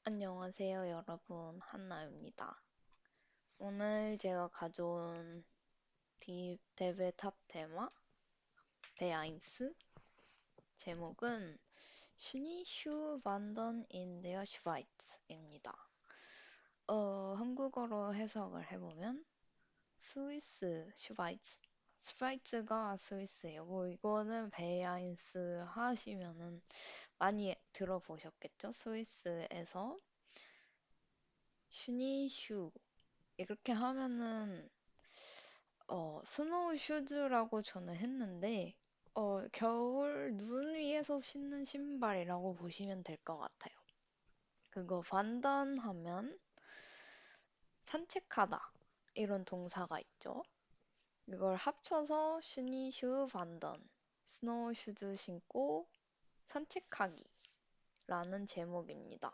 안녕하세요, 여러분. 한나입니다. 오늘 제가 가져온 데베 탑 테마, 베아인스, 제목은 슈니슈 반던 인 데어 슈바이츠입니다. 한국어로 해석을 해보면 스위스 슈바이츠. 슈바이츠가 스위스예요. 뭐 이거는 베아인스 하시면은 많이 들어보셨겠죠? 스위스에서 슈니슈 이렇게 하면은 스노우 슈즈라고 저는 했는데, 겨울 눈 위에서 신는 신발이라고 보시면 될 것 같아요. 그거 반던하면 산책하다 이런 동사가 있죠. 이걸 합쳐서 슈니슈 반던, 스노우 슈즈 신고 산책하기라는 제목입니다.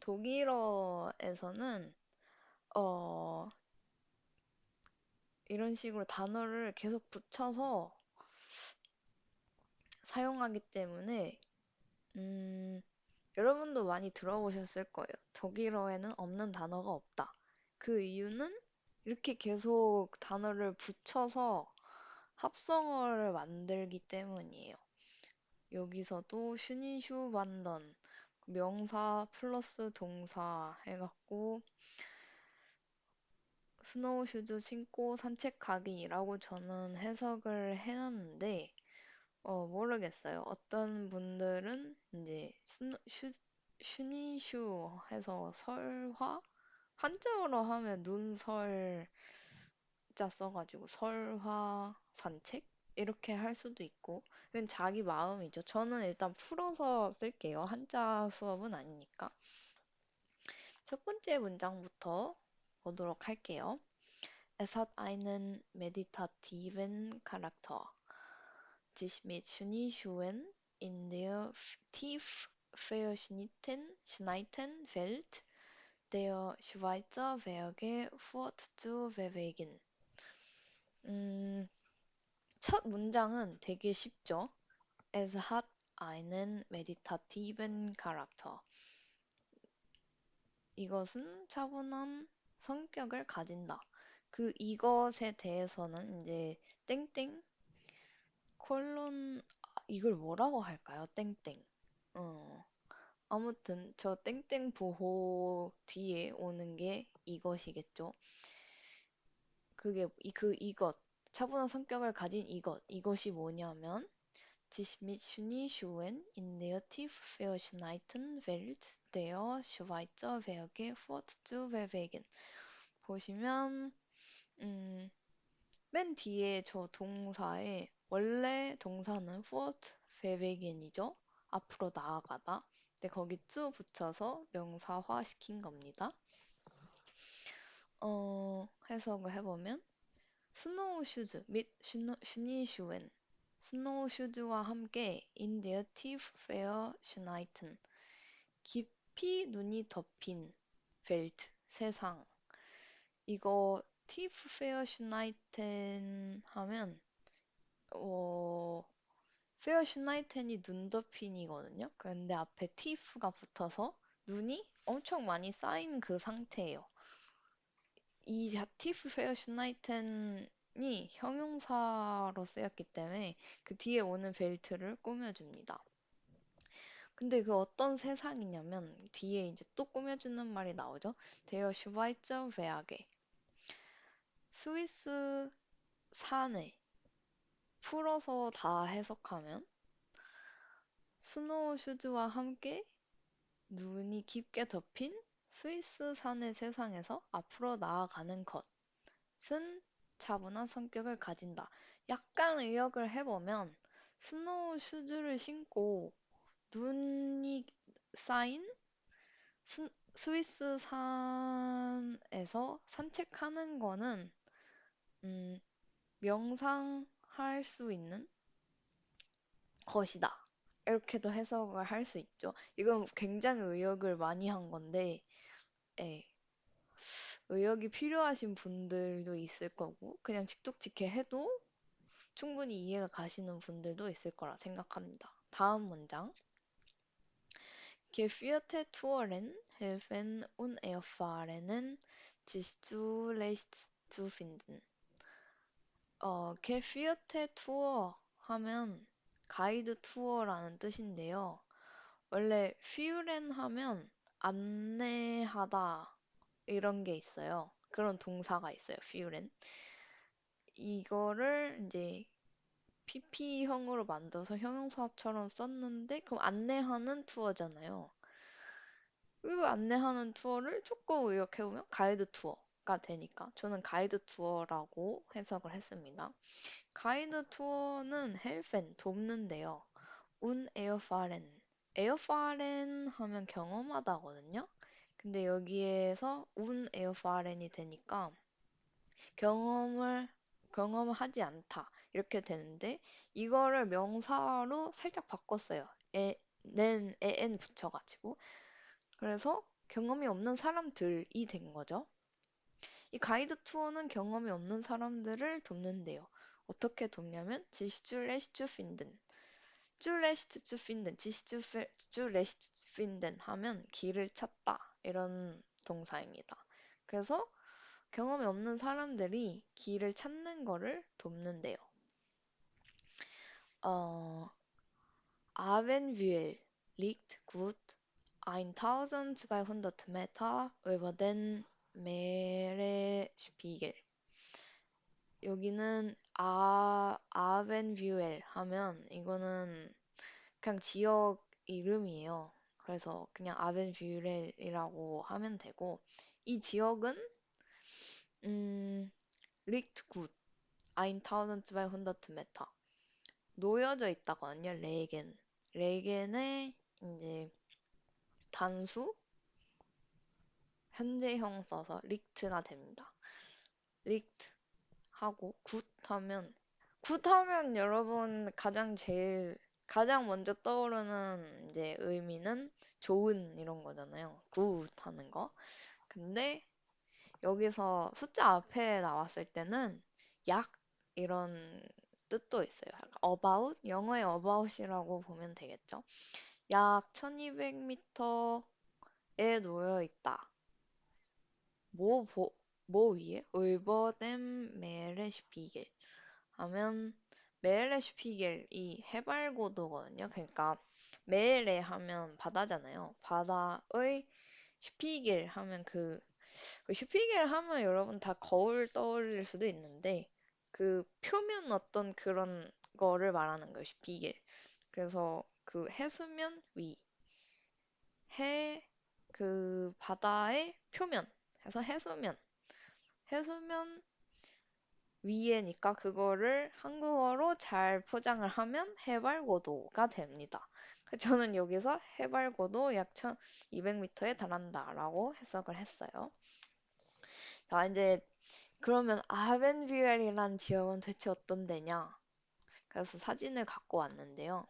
독일어에서는 어, 이런 식으로 단어를 계속 붙여서 사용하기 때문에 음, 여러분도 많이 들어보셨을 거예요. 독일어에는 없는 단어가 없다. 그 이유는 이렇게 계속 단어를 붙여서 합성어를 만들기 때문이에요. 여기서도 슈니슈 반던 명사 플러스 동사 해갖고 스노우 슈즈 신고 산책하기라고 저는 해석을 해놨는데 모르겠어요. 어떤 분들은 이제 슈니슈 해서 설화? 한자어로 하면 눈설자 써가지고 설화 산책? 이렇게 할 수도 있고, 그건 자기 마음이죠. 저는 일단 풀어서 쓸게요. 한자 수업은 아니니까. 첫 번째 문장부터 보도록 할게요. Es hat einen meditativen Charakter. Sich mit Schneeschuhen in der tief verschneiten Welt der Schweizer Berge fortzubewegen. 음, 첫 문장은 되게 쉽죠? Es hat einen meditativen Charakter. 이것은 차분한 성격을 가진다. 그 이것에 대해서는 이제 땡땡 콜론 이걸 뭐라고 할까요? 땡땡. 어, 아무튼 저 땡땡 부호 뒤에 오는 게 이것이겠죠. 그게 이것 차분한 성격을 가진 이것이 뭐냐면 sich mit Schneeschuhen in der tief verschneiten Welt der Schweizer Berge fortzubewegen. 보시면 맨 뒤에 저 동사에 원래 동사는 fortbewegen이죠. 앞으로 나아가다. 근데 거기 쭈 붙여서 명사화 시킨 겁니다. 해석을 해보면 스노우 슈즈 및 슈니슈엔 스노우 슈즈와 함께 in der tief verschneiten 깊이 눈이 덮인 벨트 세상 이거 tief verschneiten 하면 페어슈나이텐이 눈 덮인이거든요. 그런데 앞에 티프가 붙어서 눈이 엄청 많이 쌓인 그 상태예요. 이 티프 페어슈나이텐이 형용사로 쓰였기 때문에 그 뒤에 오는 벨트를 꾸며줍니다. 근데 그 어떤 세상이냐면 뒤에 이제 또 꾸며주는 말이 나오죠. 데어 슈바이처 베아게 스위스 산에 풀어서 다 해석하면 스노우 슈즈와 함께 눈이 깊게 덮인 스위스 산의 세상에서 앞으로 나아가는 것은 차분한 성격을 가진다. 약간 의역을 해보면 스노우 슈즈를 신고 눈이 쌓인 스위스 산에서 산책하는 거는 음, 명상할 수 있는 것이다. 이렇게도 해석을 할 수 있죠. 이건 굉장히 의역을 많이 한 건데, 예, 의역이 필요하신 분들도 있을 거고, 그냥 직독직해 해도 충분히 이해가 가시는 분들도 있을 거라 생각합니다. 다음 문장. Geführte Touren helfen Unerfahrenen, sich zurechtzufinden. geführte 투어 하면 가이드 투어라는 뜻인데요. 원래 führen 하면 안내하다 이런 게 있어요. 그런 동사가 있어요. führen. 이거를 이제 PP형으로 만들어서 형용사처럼 썼는데 그럼 안내하는 투어잖아요. 그리고 안내하는 투어를 조금 의역해보면 가이드 투어가 되니까 저는 가이드 투어라고 해석을 했습니다. 가이드 투어는 helfen, 돕는데요. 에어파렌. 에어파렌 하면 경험하다거든요. 근데 여기에서 에어파렌이 되니까 경험을 경험하지 않다 이렇게 되는데 이거를 명사로 살짝 바꿨어요. 엔 붙여가지고 그래서 경험이 없는 사람들이 된 거죠. 이 가이드 투어는 경험이 없는 사람들을 돕는데요. 어떻게 돕냐면 지슈레시추 핀든 쭈레시추 핀든 지슈레시추 핀든 하면 길을 찾다 이런 동사입니다. 그래서 경험이 없는 사람들이 길을 찾는 거를 돕는데요. 어, Abendwühl liegt gut 1200 Meter über den Meeresspiegel. 여기는 아벤뷰엘 하면 이거는 그냥 지역 이름이에요. 그래서 그냥 아벤뷰엘이라고 하면 되고 이 지역은 liegt gut 1200 Meter 놓여져 있다거든요. 레겐. 레겐의 이제 단수 현재형 써서 릭트가 됩니다. 릭트 하고 굿하면 여러분 가장 먼저 떠오르는 이제 의미는 좋은 이런 거잖아요. 굿 하는 거. 근데 여기서 숫자 앞에 나왔을 때는 약 이런 뜻도 있어요. 약간 about 영어의 about이라고 보면 되겠죠. 약 1200m에 놓여 있다. 뭐, 뭐 위에? über dem Meeresspiegel 하면 메르레슈피겔이 해발고도거든요. 그러니까 메레 하면 바다잖아요. 바다의 슈피겔 하면 그 슈피겔 하면 여러분 다 거울 떠올릴 수도 있는데 그 표면 어떤 그런 거를 말하는 거예요. 슈피겔. 그래서 그 해수면 위, 그 바다의 표면 해서 해수면 위에니까 그거를 한국어로 잘 포장을 하면 해발고도가 됩니다. 저는 여기서 해발고도 약 1200m에 달한다라고 해석을 했어요. 자, 이제 그러면 아벤뷰엘이란 지역은 대체 어떤 데냐? 그래서 사진을 갖고 왔는데요.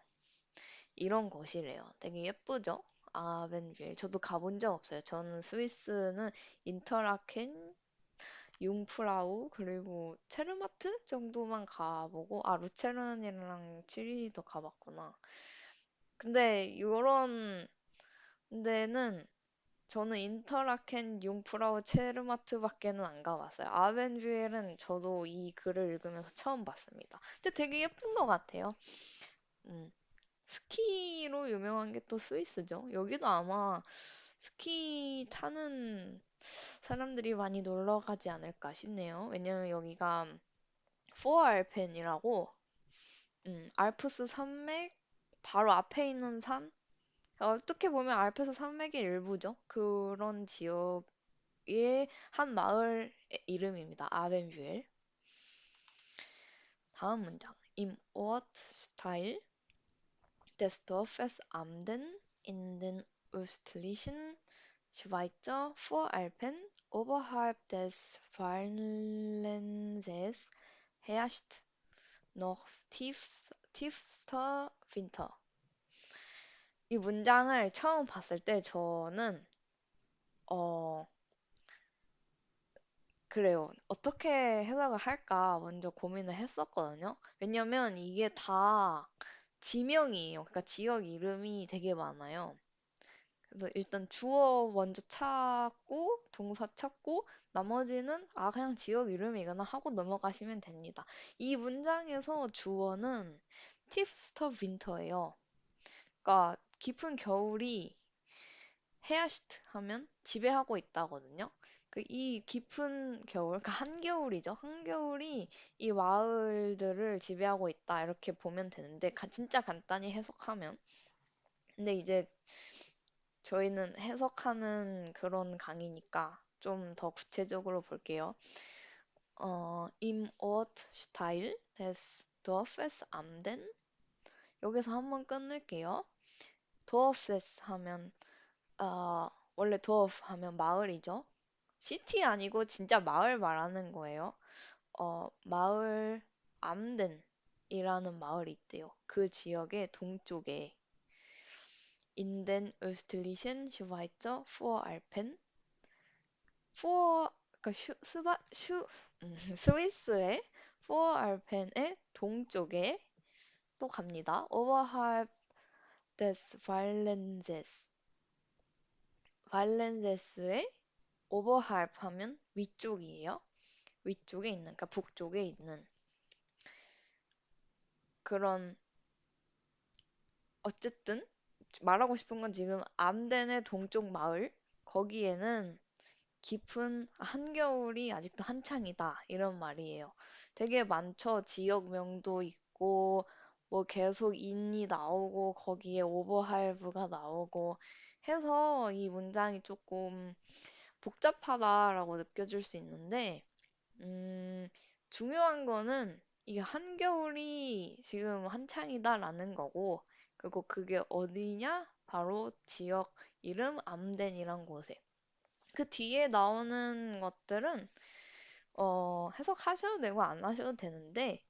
이런 곳이래요. 되게 예쁘죠? 아벤뷰엘. 저도 가본 적 없어요. 저는 스위스는 인터라켄 융프라우 그리고 체르마트 정도만 가보고 루체른이랑 취리히도 가봤구나. 근데 요런 데는 저는 인터라켄 융프라우 체르마트밖에는 안 가봤어요. 아벤뷰엘은 저도 이 글을 읽으면서 처음 봤습니다. 근데 되게 예쁜 것 같아요. 음, 스키로 유명한 게 또 스위스죠. 여기도 아마 스키 타는 사람들이 많이 놀러 가지 않을까 싶네요. 왜냐면 여기가 포알펜이라고 알프스 산맥 바로 앞에 있는 산 어떻게 보면 알프스 산맥의 일부죠. 그런 지역의 한 마을 이름입니다. 아벤뷰엘. 다음 문장. Im Ortsteil des Dorfes Amden in den östlichen Schweizer Voralpen oberhalb des Wallensees herrscht noch tiefster Winter. 이 문장을 처음 봤을 때 저는 어 그래요. 어떻게 해석을 할까 먼저 고민을 했었거든요. 왜냐면 이게 다 지명이에요. 그러니까 지역 이름이 되게 많아요. 그래서 일단 주어 먼저 찾고 동사 찾고 나머지는 아 그냥 지역 이름이구나 하고 넘어가시면 됩니다. 이 문장에서 주어는 팁스터 윈터예요. 그러니까 깊은 겨울이 헤아시트 하면 지배하고 있다거든요. 그 이 깊은 겨울, 그러니까 한겨울이죠. 한겨울이 이 마을들을 지배하고 있다 이렇게 보면 되는데 진짜 간단히 해석하면 근데 이제 저희는 해석하는 그런 강의니까 좀 더 구체적으로 볼게요. Im Ortsteil des Dorfes Amden 여기서 한번 끊을게요. Dorfes 하면 원래 Dorf 하면 마을이죠. 시티 아니고 진짜 마을 말하는 거예요. 마을 암덴이라는 마을이 있대요. 그 지역의 동쪽에 In den östlichen Schweizer Voralpen 그러니까 스위스의 포알펜의 동쪽에 또 갑니다. 오버halb des Wallenses. 발렌세스의 오버할프 하면 위쪽이에요. 위쪽에 있는, 그러니까 북쪽에 있는 그런 어쨌든 말하고 싶은 건 지금 암덴의 동쪽 마을 거기에는 깊은 한겨울이 아직도 한창이다 이런 말이에요. 되게 많죠. 지역명도 있고 뭐 계속 인이 나오고 거기에 오버할브가 나오고 해서 이 문장이 조금 복잡하다라고 느껴질 수 있는데 음, 중요한 거는 이게 한겨울이 지금 한창이다라는 거고, 그리고 그게 어디냐? 바로 지역 이름 암덴이란 곳에. 그 뒤에 나오는 것들은 해석하셔도 되고 안 하셔도 되는데,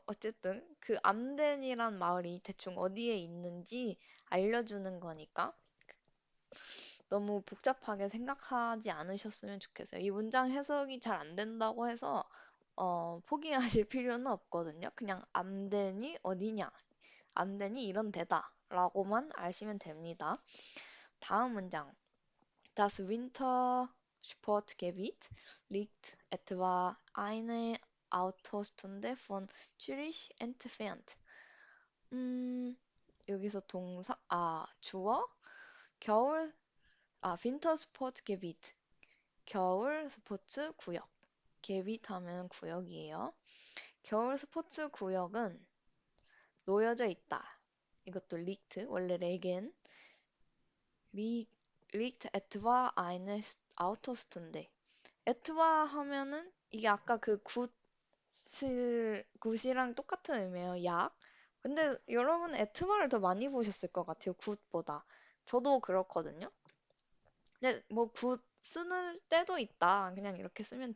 어쨌든 그 암덴이란 마을이 대충 어디에 있는지 알려주는 거니까 너무 복잡하게 생각하지 않으셨으면 좋겠어요. 이 문장 해석이 잘 안 된다고 해서 포기하실 필요는 없거든요. 그냥 암덴이 어디냐, 암덴이 이런 데다 라고만 아시면 됩니다. 다음 문장. Das Wintersportgebiet liegt etwa eine Autostunde von Zürich entfernt. 여기서 주어, 겨울, 윈터스포츠게비트, 겨울 스포츠 구역. 게비트 하면 구역이에요. 겨울 스포츠 구역은 놓여져 있다. 이것도 리크트, 원래 레겐. 리, 리크트 에트와 아이네 아우토스tun데. 에트와 하면은 이게 아까 그 굿이랑 똑같은 의미예요. 약. 근데 여러분 에트와를 더 많이 보셨을 것 같아요. 굿보다. 저도 그렇거든요. 근데 뭐 굿 쓰는 때도 있다. 그냥 이렇게 하시면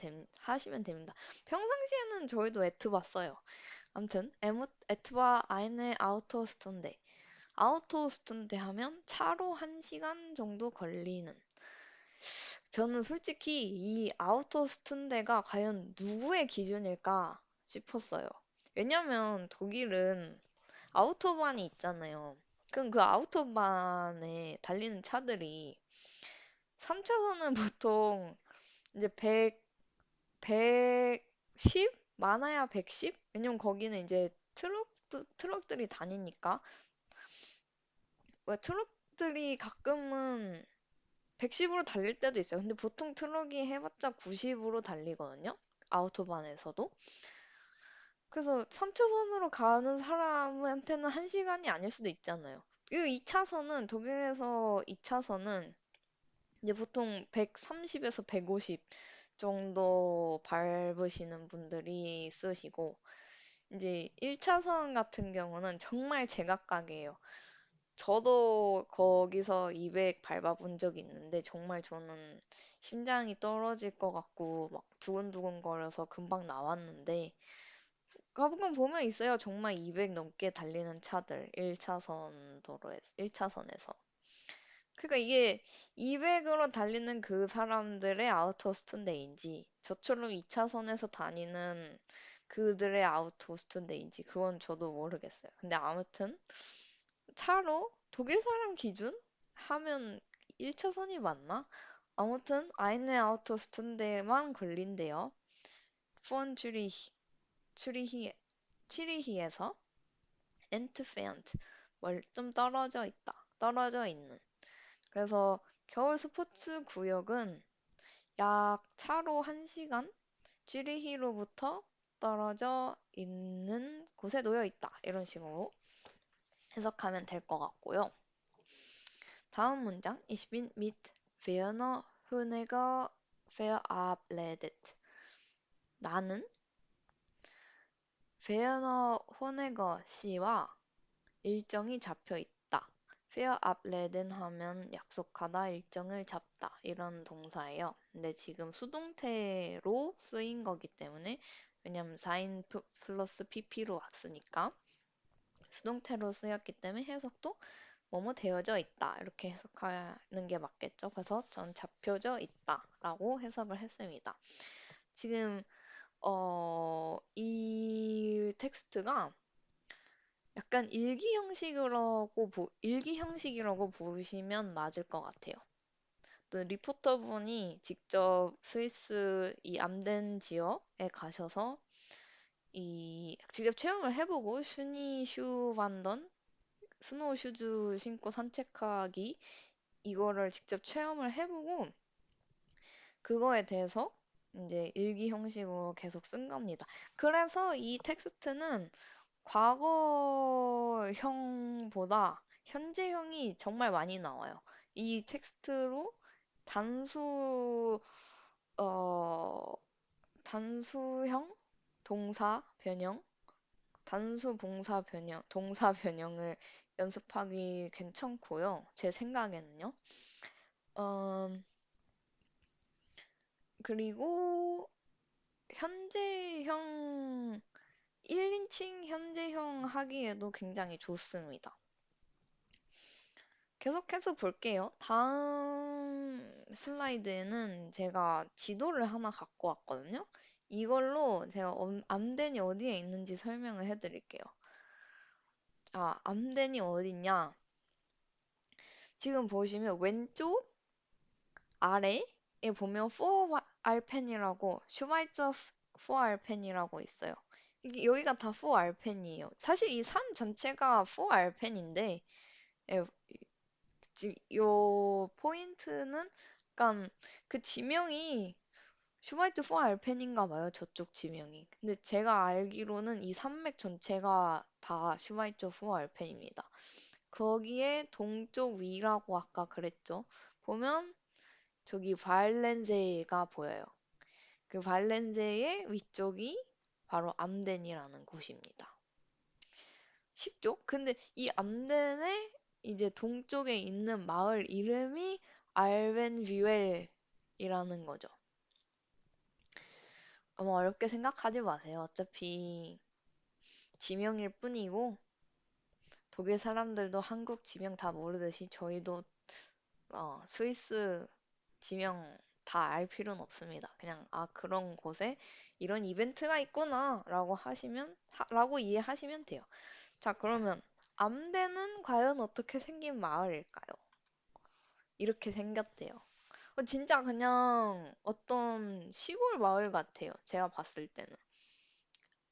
됩니다. 평상시에는 저희도 에트바 써요. 아무튼 에트바 아이네 아우토스톤데 아우토스톤데 하면 차로 1시간 정도 걸리는 저는 솔직히 이 아우토스톤데가 과연 누구의 기준일까 싶었어요. 왜냐면 독일은 아우토반이 있잖아요. 그럼 그 아우토반에 달리는 차들이 3차선은 보통 이제 110? 많아야 110? 왜냐면 거기는 이제 트럭들이 다니니까. 왜 트럭들이 가끔은 110으로 달릴 때도 있어요. 근데 보통 트럭이 해봤자 90으로 달리거든요. 아우토반에서도. 그래서 3차선으로 가는 사람한테는 1시간이 아닐 수도 있잖아요. 그리고 2차선은, 독일에서 2차선은 이제 보통 130에서 150 정도 밟으시는 분들이 쓰시고, 이제 1차선 같은 경우는 정말 제각각이에요. 저도 거기서 200 밟아본 적이 있는데, 정말 저는 심장이 떨어질 것 같고, 막 두근두근 거려서 금방 나왔는데, 가끔 보면 있어요. 정말 200 넘게 달리는 차들, 1차선 도로에, 1차선에서. 그러니까 이게 200으로 달리는 그 사람들의 아우토스툰데이인지 저처럼 2차선에서 다니는 그들의 아우토스툰데이인지 그건 저도 모르겠어요. 근데 아무튼 차로 독일 사람 기준? 하면 1차선이 맞나? 아무튼 eine Autostunde만 걸린대요. von 츄리히, 츄리히에서 엔트페언트 좀 떨어져 있다. 떨어져 있는. 그래서 겨울 스포츠 구역은 약 차로 1시간 쥐리히로부터 떨어져 있는 곳에 놓여 있다. 이런 식으로 해석하면 될 것 같고요. 다음 문장. Ich bin mit Werner Honecker verabredet. 나는 베어너 호네거 씨와 일정이 잡혀 있다. verabredden 하면 약속하다, 일정을 잡다 이런 동사예요. 근데 지금 수동태로 쓰인 거기 때문에 왜냐면 4인 플러스 pp로 왔으니까 수동태로 쓰였기 때문에 해석도 뭐뭐 되어져 있다 이렇게 해석하는 게 맞겠죠. 그래서 전 잡혀져 있다라고 해석을 했습니다. 지금 이 텍스트가 약간 일기 형식이라고 보시면 맞을 것 같아요. 또 리포터분이 직접 스위스 이 암덴 지역에 가셔서 이 직접 체험을 해보고 슈니 슈반던 스노우 슈즈 신고 산책하기 이거를 직접 체험을 해보고 그거에 대해서 이제 일기 형식으로 계속 쓴 겁니다. 그래서 이 텍스트는 과거형보다 현재형이 정말 많이 나와요. 이 텍스트로 단수, 어, 단수형 동사 변형, 단수 봉사 변형, 동사 변형을 연습하기 괜찮고요. 제 생각에는요. 음, 그리고 현재형, 1인칭 현재형 하기에도 굉장히 좋습니다. 계속해서 볼게요. 다음 슬라이드에는 제가 지도를 하나 갖고 왔거든요. 이걸로 제가 암덴이 어디에 있는지 설명을 해드릴게요. 암덴이 어딨냐? 지금 보시면 왼쪽 아래에 보면 포알펜이라고 슈바이처 포알펜이라고 있어요. 여기가 다 포알펜이에요. 사실 이 산 전체가 포알펜인데 지금 요 포인트는 약간 그 지명이 슈바이트 4 알펜인가 봐요. 저쪽 지명이. 근데 제가 알기로는 이 산맥 전체가 다 슈바이트 4 알펜입니다. 거기에 동쪽 위라고 아까 그랬죠. 보면 저기 발렌제가 보여요. 그 발렌제의 위쪽이 바로 암덴이라는 곳입니다. 쉽죠? 근데 이 암덴의 이제 동쪽에 있는 마을 이름이 알벤뷰엘이라는 거죠. 너무 어렵게 생각하지 마세요. 어차피 지명일 뿐이고 독일 사람들도 한국 지명 다 모르듯이 저희도 스위스 지명 다 알 필요는 없습니다. 그냥 그런 곳에 이런 이벤트가 있구나 라고 이해하시면 돼요. 자, 그러면 암대는 과연 어떻게 생긴 마을일까요? 이렇게 생겼대요. 진짜 그냥 어떤 시골 마을 같아요. 제가 봤을 때는.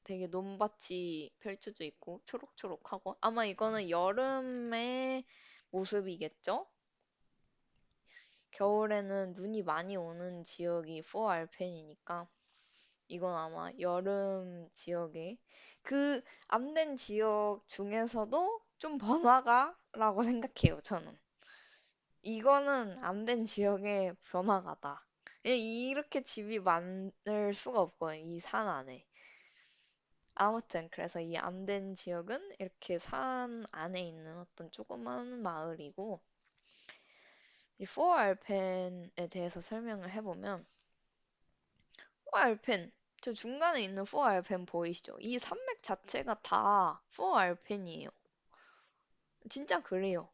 되게 논밭이 펼쳐져 있고 초록초록하고 아마 이거는 여름의 모습이겠죠? 겨울에는 눈이 많이 오는 지역이 포알펜이니까 이건 아마 여름 지역에 그 암된 지역 중에서도 좀 번화가라고 생각해요, 저는. 이거는 암된 지역의 번화가다. 이렇게 집이 많을 수가 없거든요, 이 산 안에. 아무튼 그래서 이 암된 지역은 이렇게 산 안에 있는 어떤 조그만 마을이고 이 포알펜에 대해서 설명을 해보면 포알펜 저 중간에 있는 포알펜 보이시죠? 이 산맥 자체가 다 포알펜이에요. 진짜 그래요.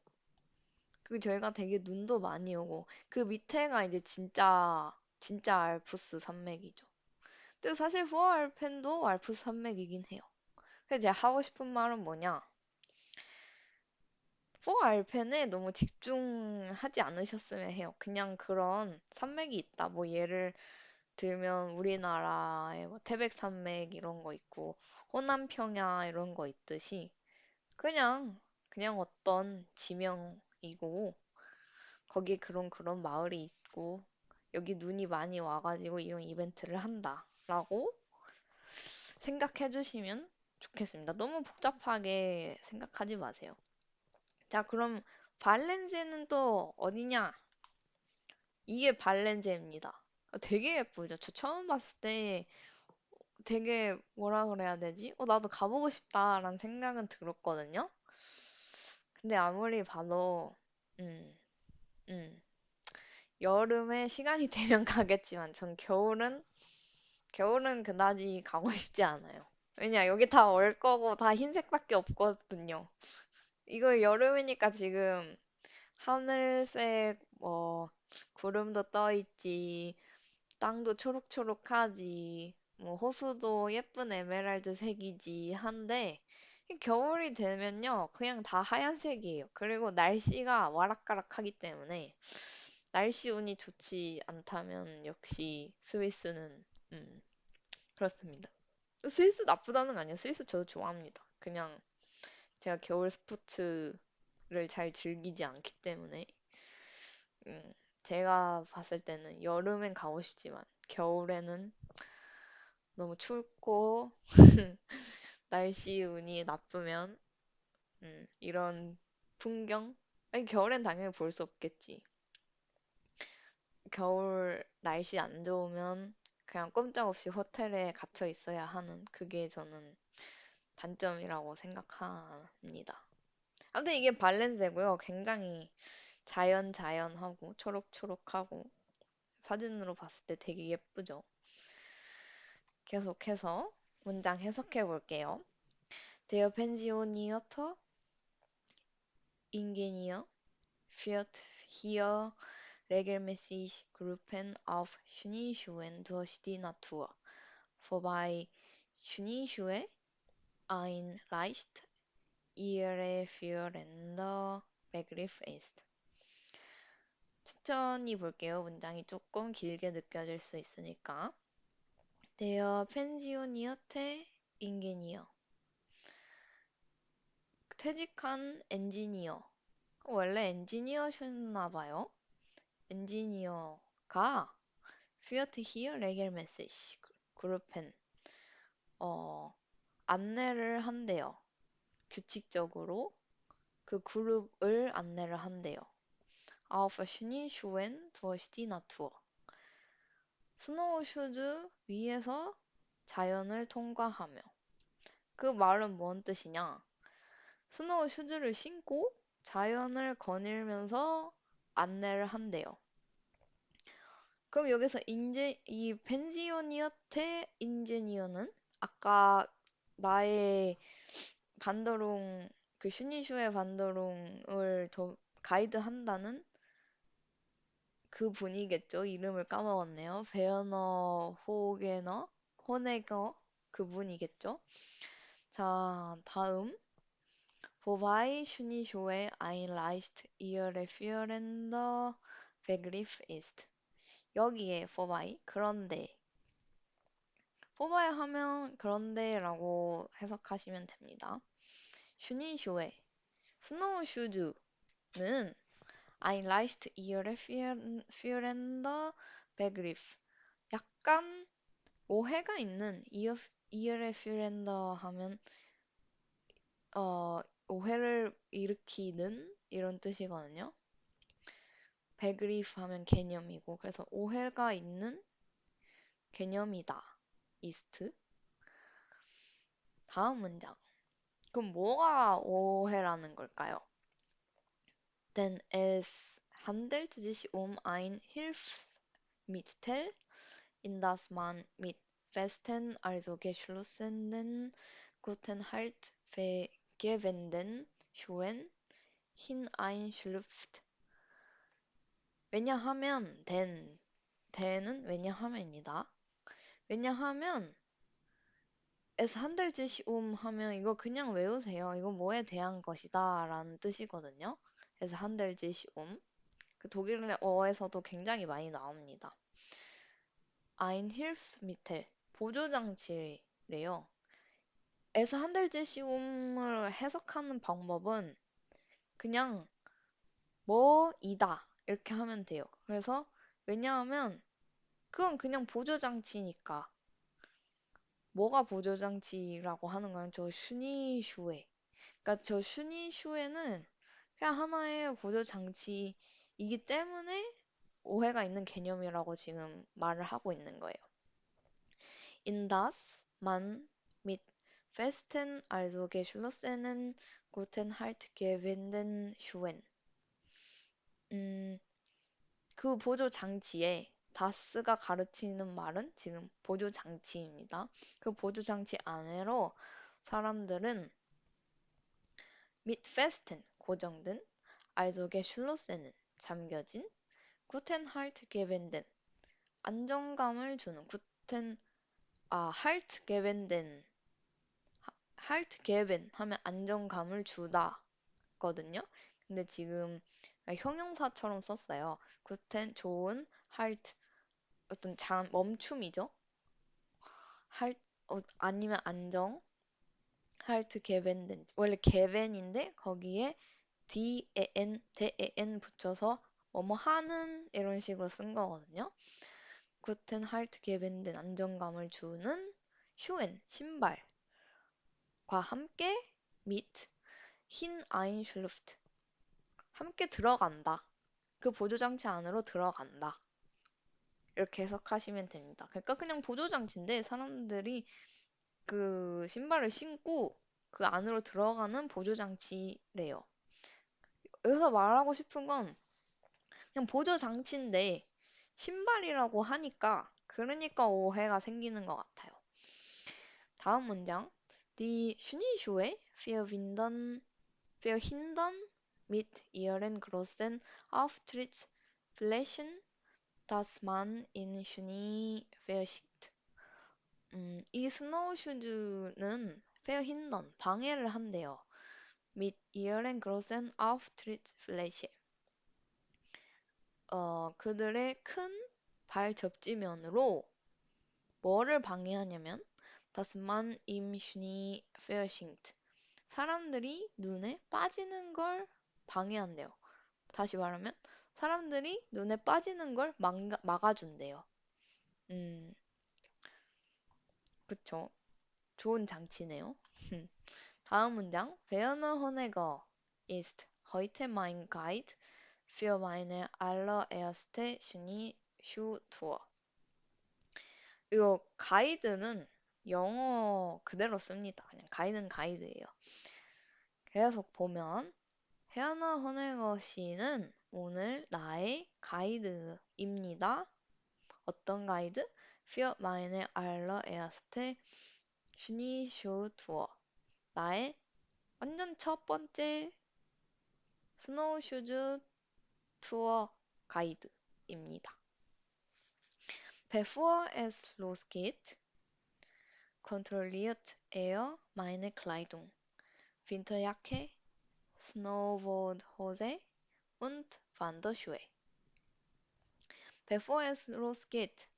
그 저희가 되게 눈도 많이 오고 그 밑에가 이제 진짜 알프스 산맥이죠. 근데 사실 포알펜도 알프스 산맥이긴 해요. 그래서 제가 하고 싶은 말은 뭐냐? 포알펜에 너무 집중하지 않으셨으면 해요. 그냥 그런 산맥이 있다. 뭐 예를 들면 우리나라에 뭐 태백산맥 이런 거 있고 호남평야 이런 거 있듯이 그냥 어떤 지명이고 거기에 그런 마을이 있고 여기 눈이 많이 와가지고 이런 이벤트를 한다라고 생각해 주시면 좋겠습니다. 너무 복잡하게 생각하지 마세요. 자, 그럼 발렌제는 또 어디냐? 이게 발렌제입니다. 되게 예쁘죠? 저 처음 봤을 때 되게 뭐라 그래야 되지? 나도 가보고 싶다라는 생각은 들었거든요. 근데 아무리 봐도, 음, 음, 여름에 시간이 되면 가겠지만 전 겨울은 그다지 가고 싶지 않아요. 왜냐, 여기 다 얼 거고 다 흰색밖에 없거든요. 이거 여름이니까 지금 하늘색, 뭐, 구름도 떠 있지, 땅도 초록초록하지, 뭐, 호수도 예쁜 에메랄드 색이지 한데, 이 겨울이 되면요, 그냥 다 하얀색이에요. 그리고 날씨가 와락가락하기 때문에, 날씨 운이 좋지 않다면 역시 스위스는, 그렇습니다. 스위스 나쁘다는 거 아니에요. 스위스 저도 좋아합니다. 그냥 제가 겨울 스포츠를 잘 즐기지 않기 때문에 음, 제가 봤을 때는 여름엔 가고 싶지만 겨울에는 너무 춥고 날씨 운이 나쁘면 이런 풍경? 아니 겨울엔 당연히 볼 수 없겠지. 겨울 날씨 안 좋으면 그냥 꼼짝없이 호텔에 갇혀 있어야 하는 그게 저는 단점이라고 생각합니다. 아무튼 이게 발렌세고요. 굉장히 자연하고 초록초록하고 사진으로 봤을 때 되게 예쁘죠. 계속해서 문장 해석해 볼게요. Der pensionierte Ingenieur führt hier regelmäßig Gruppen auf Schneeschuhen durch die Natur, wobei Schneeschuhe ein leicht irreführender Begriff ist. 추천이 볼게요. 문장이 조금 길게 느껴질 수 있으니까. Der pensionierte Ingenieur. 퇴직한 엔지니어. 원래 엔지니어셨나 봐요. 엔지니어가 führt hier regelmäßig 그룹펜 안내를 한대요. 규칙적으로 그 그룹을 안내를 한대요. Auf Schneeschuhen durch die Natur. 스노우 슈즈 위에서 자연을 통과하며. 그 말은 뭔 뜻이냐? 스노우 슈즈를 신고 자연을 거닐면서 안내를 한대요. 그럼 여기서 이 펜지오니어테 인제니어는 아까 나의 반더롱 그 슈니슈의 반더롱을 가이드 한다는 그 분이겠죠. 이름을 까먹었네요. 베어너 호네거 그분이겠죠. 자, 다음 Wobei Schneeschuhe ein leicht irreführender Begriff ist. 여기에 wobei 그런데 wobei 하면 그런데라고 해석하시면 됩니다. Schneeschuhe 스노우 슈즈는 ein leicht irreführender Begriff 약간 오해가 있는 irreführender 하면 오해를 일으키는 이런 뜻이거든요. 베그리프 하면 개념이고 그래서 오해가 있는 개념이다. 이스트. 다음 문장. 그럼 뭐가 오해라는 걸까요? Denn es handelt sich ein Hilfsmittel, in das man mit festen, also geschlossenen, guten Halt vergewenden Schuhen hineinschlüpft. 왜냐하면 then은 왜냐하면입니다. 왜냐하면 에서 한 달 지시움 하면 이거 그냥 외우세요. 이거 뭐에 대한 것이다 라는 뜻이거든요. 그래서 한 달 지시움. 그 독일어에서도 굉장히 많이 나옵니다. Ein Hilfsmittel, 보조장치래요. 에서 한 달 지시움을 해석하는 방법은 그냥 뭐이다 이렇게 하면 돼요. 그래서 왜냐하면 그건 그냥 보조장치니까 뭐가 보조장치라고 하는 거는 저 슈니슈에. 그러니까 저 슈니슈에는 그냥 하나의 보조장치이기 때문에 오해가 있는 개념이라고 지금 말을 하고 있는 거예요. In das man mit festen, also geschlossenen, guten Haltgewänden Schuhen. 그 보조 장치에 다스가 가르치는 말은 지금 보조 장치입니다. 그 보조 장치 안으로 사람들은 mit festen 고정된, also geschlossenen 잠겨진, guten Haltgewänden 안정감을 주는 Haltgewänden Haltgeben 하면 안정감을 주다 거든요. 근데 지금 형용사처럼 썼어요. guten 좋은 halt 어떤 멈춤이죠. 아니면 안정 Haltgewenden 원래 gewen인데 거기에 den 붙여서 뭐뭐 하는 이런 식으로 쓴 거거든요. guten Haltgewenden 안정감을 주는 Schuhen 신발과 함께 mit Einschrift 함께 들어간다. 그 보조장치 안으로 들어간다. 이렇게 해석하시면 됩니다. 그러니까 그냥 보조장치인데 사람들이 그 신발을 신고 그 안으로 들어가는 보조장치래요. 여기서 말하고 싶은 건 그냥 보조장치인데 신발이라고 하니까 그러니까 오해가 생기는 것 같아요. 다음 문장. Die Schneeschuhe verhindern mit ihren großen Auftrittsflächen, dass man in Schnee verschickt. 이 스노우 슈즈는 verhindern, 방해를 한대요. mit ihren großen Auftrittsfläche. 그들의 큰 발 접지면으로 뭐를 방해하냐면 dass man im Schnee verschickt. 사람들이 눈에 빠지는 걸 방해한대요. 다시 말하면 사람들이 눈에 빠지는 걸 막아준대요. 그쵸. 좋은 장치네요. 다음 문장. Werner Honegger ist heute mein Guide für meine allererste Schneeschuhtour. 이거 가이드는 영어 그대로 씁니다. 그냥 가이드는 가이드예요. 계속 보면 헤아나 허네거 씨는 오늘 나의 가이드입니다. 어떤 가이드? Für meine allererste Schneeschuh-Tour. 나의 완전 첫 번째 스노우 슈즈 투어 가이드입니다. Bevor es losgeht, kontrolliert er meine Kleidung. Winterjacke, Snowboardhose und Wanderschuhe. Bevor es losgeht.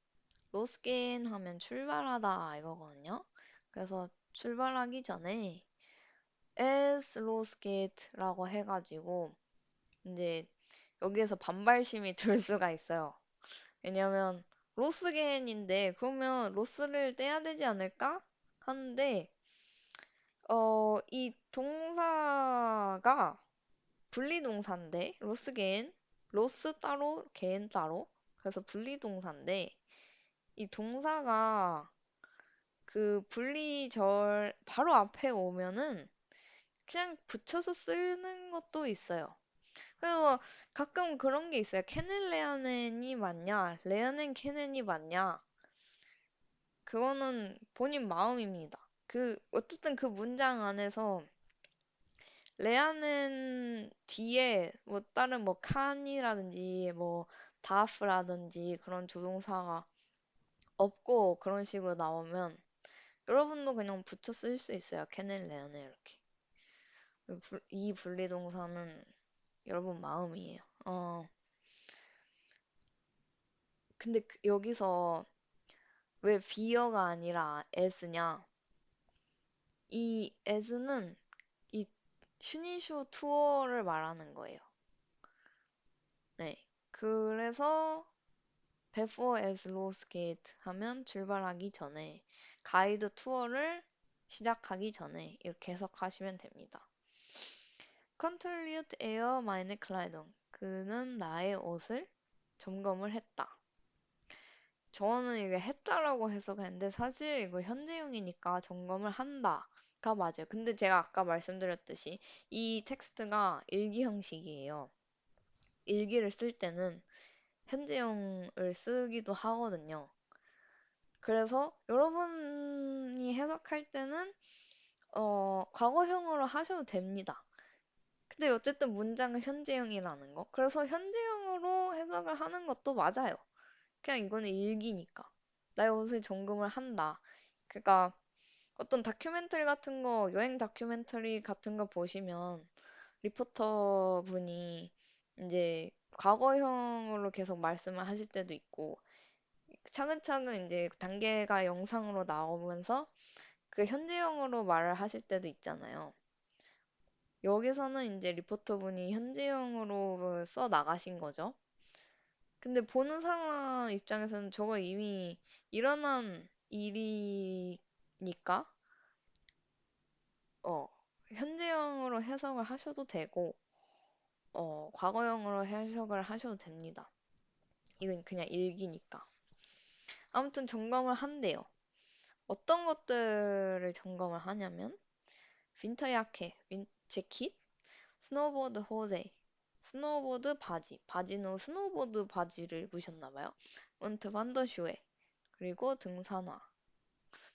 losgehen 하면 출발하다 이거거든요. 그래서 출발하기 전에 es losgeht라고 해가지고 이제 여기에서 반발심이 들 수가 있어요. 왜냐면 로스겐인데 그러면 로스를 떼야 되지 않을까? 하는데 이 동사가 분리동사인데 로스겐 로스 따로 겐 따로 그래서 분리동사인데 이 동사가 그 분리절 바로 앞에 오면은 그냥 붙여서 쓰는 것도 있어요. 그리고 가끔 그런 게 있어요. 케넨 레아넨이 맞냐? 레아넨 케넨이 맞냐? 그거는 본인 마음입니다. 어쨌든 그 문장 안에서 레아는 뒤에 뭐 다른 뭐 칸이라든지 뭐 다프라든지 그런 조동사가 없고 그런 식으로 나오면 여러분도 그냥 붙여 쓸 수 있어요. 캔을 레언에 이렇게. 이 분리동사는 여러분 마음이에요. 근데 여기서 왜 fear가 아니라 as냐? 이 as는 이 슈니쇼 투어를 말하는 거예요. 네. 그래서 before as Rose Gate 하면 출발하기 전에 가이드 투어를 시작하기 전에 이렇게 해석하시면 됩니다. Controlliert er meine Kleidung. 그는 나의 옷을 점검을 했다. 저는 이게 했다라고 해석했는데 사실 이거 현재형이니까 점검을 한다가 맞아요. 근데 제가 아까 말씀드렸듯이 이 텍스트가 일기 형식이에요. 일기를 쓸 때는 현재형을 쓰기도 하거든요. 그래서 여러분이 해석할 때는 과거형으로 하셔도 됩니다. 근데 어쨌든 문장은 현재형이라는 거. 그래서 현재형으로 해석을 하는 것도 맞아요. 그냥 이거는 일기니까. 나의 옷을 점검을 한다. 그러니까 어떤 다큐멘터리 같은 거, 여행 다큐멘터리 같은 거 보시면 리포터 분이 이제 과거형으로 계속 말씀을 하실 때도 있고 차근차근 이제 단계가 영상으로 나오면서 그 현재형으로 말을 하실 때도 있잖아요. 여기서는 이제 리포터 분이 현재형으로 써 나가신 거죠. 근데 보는 사람 입장에서는 저거 이미 일어난 일이니까, 어, 현재형으로 해석을 하셔도 되고, 과거형으로 해석을 하셔도 됩니다. 이건 그냥 일기니까. 아무튼 점검을 한대요. 어떤 것들을 점검을 하냐면, 윈터 야켓, 재킷, 스노보드 호제, 스노보드 바지, 바지는 스노보드 바지를 입으셨나봐요. 운트 반더슈에, 그리고 등산화.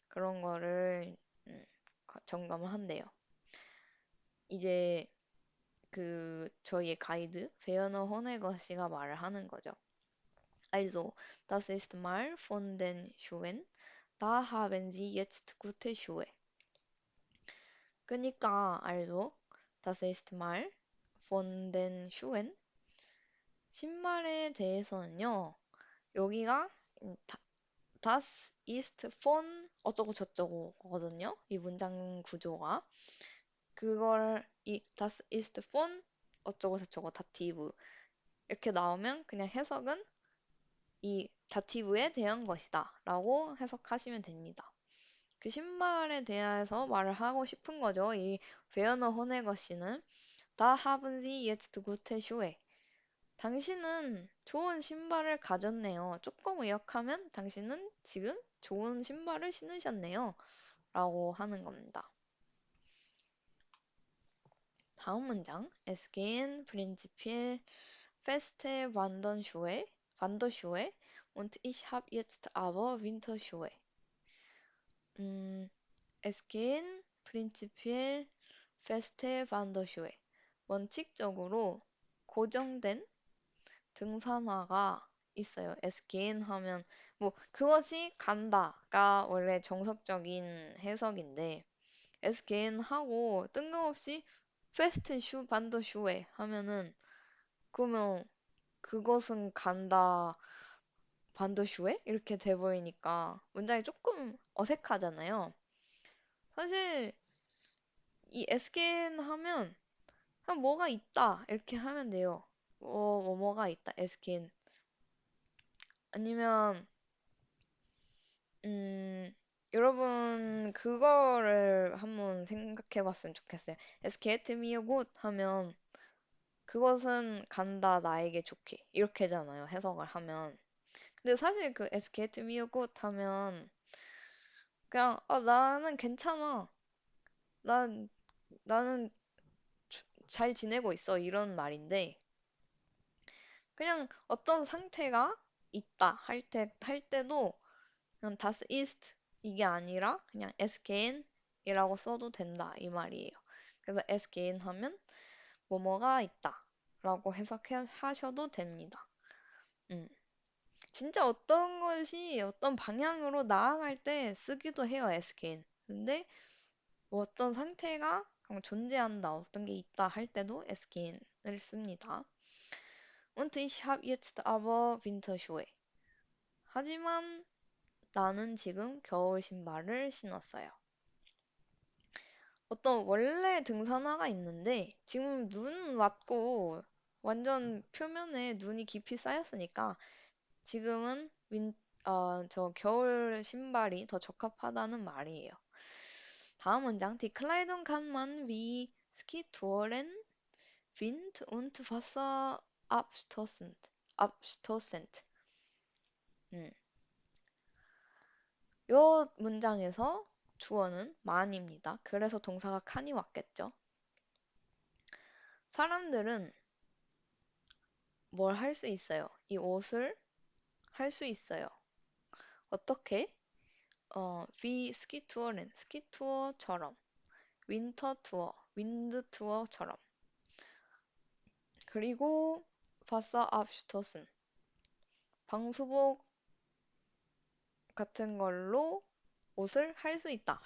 그런 거를 점검을 한대요. 이제 저희의 가이드 베어너 호네거 씨가 말을 하는 거죠. Also, das ist mal von den Schuhen. Da haben Sie jetzt gute Schuhe. 그러니까 also, das ist mal von den Schuhen. 신발에 대해서는요. 여기가 das ist von 어쩌고 저쩌고거든요. 이 문장 구조가. das ist von 어쩌고 저쩌고 다티브 이렇게 나오면 그냥 해석은 이 다티브에 대한 것이다 라고 해석하시면 됩니다. 그 신발에 대해서 말을 하고 싶은 거죠. 이 베어너 호네거 씨는 Da haben Sie jetzt gute Schuhe. 당신은 좋은 신발을 가졌네요. 조금 의역하면 당신은 지금 좋은 신발을 신으셨네요. 라고 하는 겁니다. 다음 문장. Es gehen prinzipiell feste Wanderschuhe und ich habe jetzt aber Winterschuhe. Es gehen prinzipiell feste Wanderschuhe. 원칙적으로 고정된 등산화가 있어요. Es gehen 하면 뭐 그것이 간다가 원래 정석적인 해석인데 es gehen 하고 뜬금없이 fest 슈 반더 슈에 하면은 그러면 그것은 간다 반더슈에? 이렇게 돼버리니까 문장이 조금 어색하잖아요. 사실 이 에스겐 하면 그냥 뭐가 있다 이렇게 하면 돼요. 뭐가 있다 에스겐 아니면 여러분 그거를 한번 생각해 봤으면 좋겠어요. 에스케이트 미어 굿 하면 그것은 간다 나에게 좋게 이렇게잖아요. 해석을 하면. 근데 사실 그 에스케이트 미어 굿 하면 그냥 나는 괜찮아. 난 나는 잘 지내고 있어. 이런 말인데 그냥 어떤 상태가 있다 할 때도 그냥 das ist 이게 아니라 그냥 es gehen 이라고 써도 된다 이 말이에요. 그래서 es gehen 하면 뭐뭐가 있다 라고 해석하셔도 됩니다. 음. 진짜 어떤 것이 어떤 방향으로 나아갈 때 쓰기도 해요, es gehen. 근데 뭐 어떤 상태가 그냥 존재한다, 어떤 게 있다 할 때도 에스킨을 씁니다. Und ich habe jetzt aber Winterschuhe. 하지만 나는 지금 겨울 신발을 신었어요. 어떤 원래 등산화가 있는데 지금 눈 맞고 완전 표면에 눈이 깊이 쌓였으니까 지금은 저 겨울 신발이 더 적합하다는 말이에요. 다음 문장. Die Kleidung kann man wie Skitouren, Wind und Wasser abstoßend. 음. 요 문장에서 주어는 man입니다. 그래서 동사가 칸이 왔겠죠. 사람들은 뭘 할 수 있어요. 이 옷을 할 수 있어요. 어떻게? wie 스키투어는 스키투어처럼, 윈터 투어, 윈드 투어처럼. 그리고 바사 압슈토슨 방수복 같은 걸로 옷을 할 수 있다.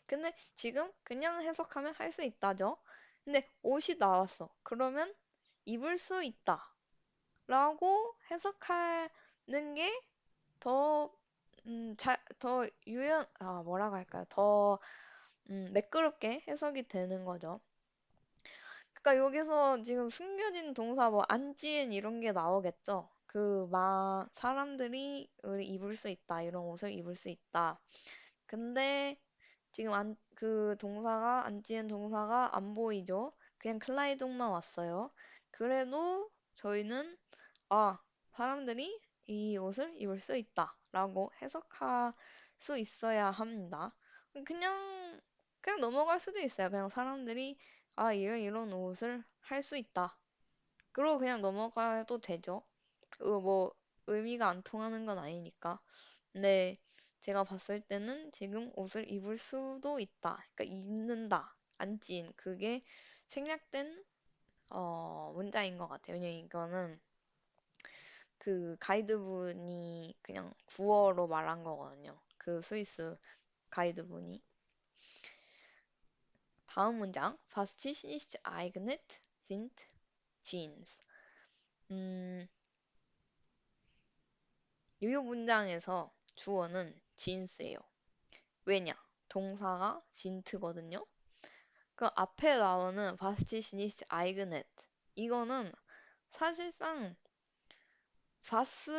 근데 지금 그냥 해석하면 할 수 있다죠. 근데 옷이 나왔어. 그러면 입을 수 있다. 라고 해석하는 게 더, 뭐라고 할까요? 더, 매끄럽게 해석이 되는 거죠. 그러니까 여기서 지금 숨겨진 동사 뭐 안지엔 이런 게 나오겠죠. 사람들이 입을 수 있다. 이런 옷을 입을 수 있다. 근데 지금 그 동사가 안지엔 동사가 안 보이죠. 그냥 클라이동만 왔어요. 그래도 저희는 아, 사람들이 이 옷을 입을 수 있다. 라고 해석할 수 있어야 합니다. 그냥, 그냥 넘어갈 수도 있어요. 그냥 사람들이 이런 옷을 할 수 있다. 그러고 그냥 넘어가도 되죠. 뭐, 의미가 안 통하는 건 아니니까. 근데 제가 봤을 때는 지금 옷을 입을 수도 있다. 그러니까 입는다. 안 찐. 그게 생략된, 문자인 것 같아요. 왜냐면 이거는 그 가이드분이 그냥 구어로 말한 거거든요. 그 스위스 가이드분이. 다음 문장. Fast nicht eignet sind Jeans. 음, 이 문장에서 주어는 jeans예요. 왜냐? 동사가 sint거든요. 그 앞에 나오는 fast nicht eignet. 이거는 사실상 fast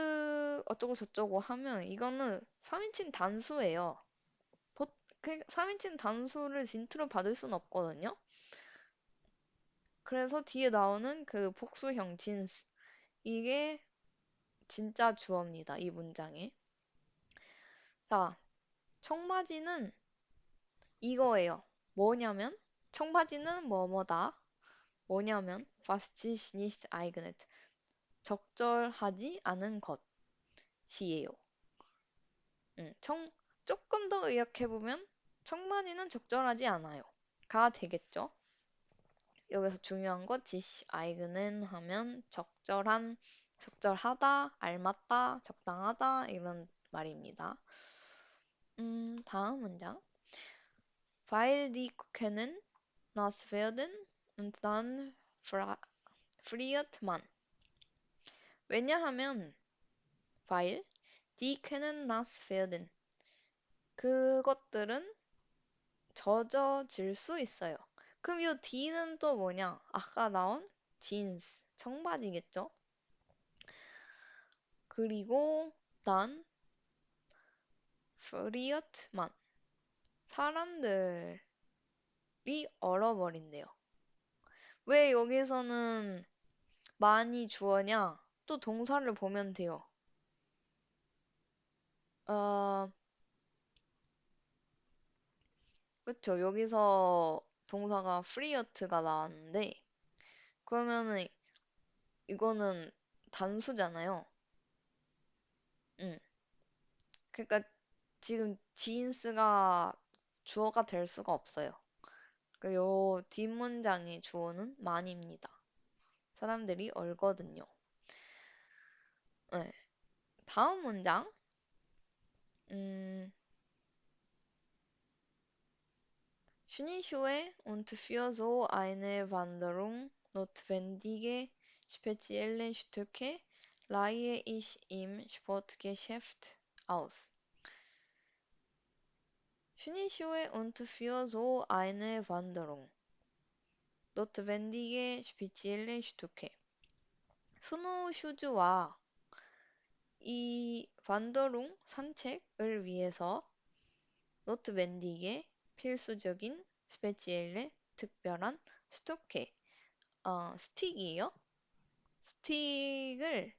어쩌고 저쩌고 하면 이거는 3인칭 단수예요. 3인칭 단수를 진트로 받을 수는 없거든요. 그래서 뒤에 나오는 그 복수형 진스. 이게 진짜 주어입니다. 이 문장에. 자, 청바지는 이거예요. 뭐냐면, 청바지는 뭐뭐다. 뭐냐면, fast nicht geeignet. 적절하지 않은 것이에요. 조금 더 의역해보면, 청바지는 적절하지 않아요. 가 되겠죠? 여기서 중요한 거 지시 아이그는 하면 적절하다, 알맞다, 적당하다 이런 말입니다. 다음 문장. Weil die können nass werden und dann friert man. 왜냐하면 weil die können nass werden. 그것들은 젖어질 수 있어요. 그럼 이 D는 또 뭐냐? 아까 나온 jeans, 청바지겠죠? 그리고 난 프리어트만 사람들이 얼어버린대요. 왜 여기서는 많이 주어냐? 또 동사를 보면 돼요. 어, 그쵸. 여기서 동사가 프리어트가 나왔는데 그러면은 이거는 단수잖아요. 응. 그러니까 지금 지인스가 주어가 될 수가 없어요. 요 뒷문장의 주어는 많이입니다. 사람들이 얼거든요. 네. 다음 문장. 음, Schneeschuhe und für so eine Wanderung notwendige spezielle Stücke leihe ich im Sportgeschäft aus. Schneeschuhe und für so eine Wanderung notwendige spezielle Stücke. 스노우 슈즈와 이 반더룽 산책을 위해서 노트밴디게 필수적인 스페치엘레 특별한 스토케 스틱이요. 스틱을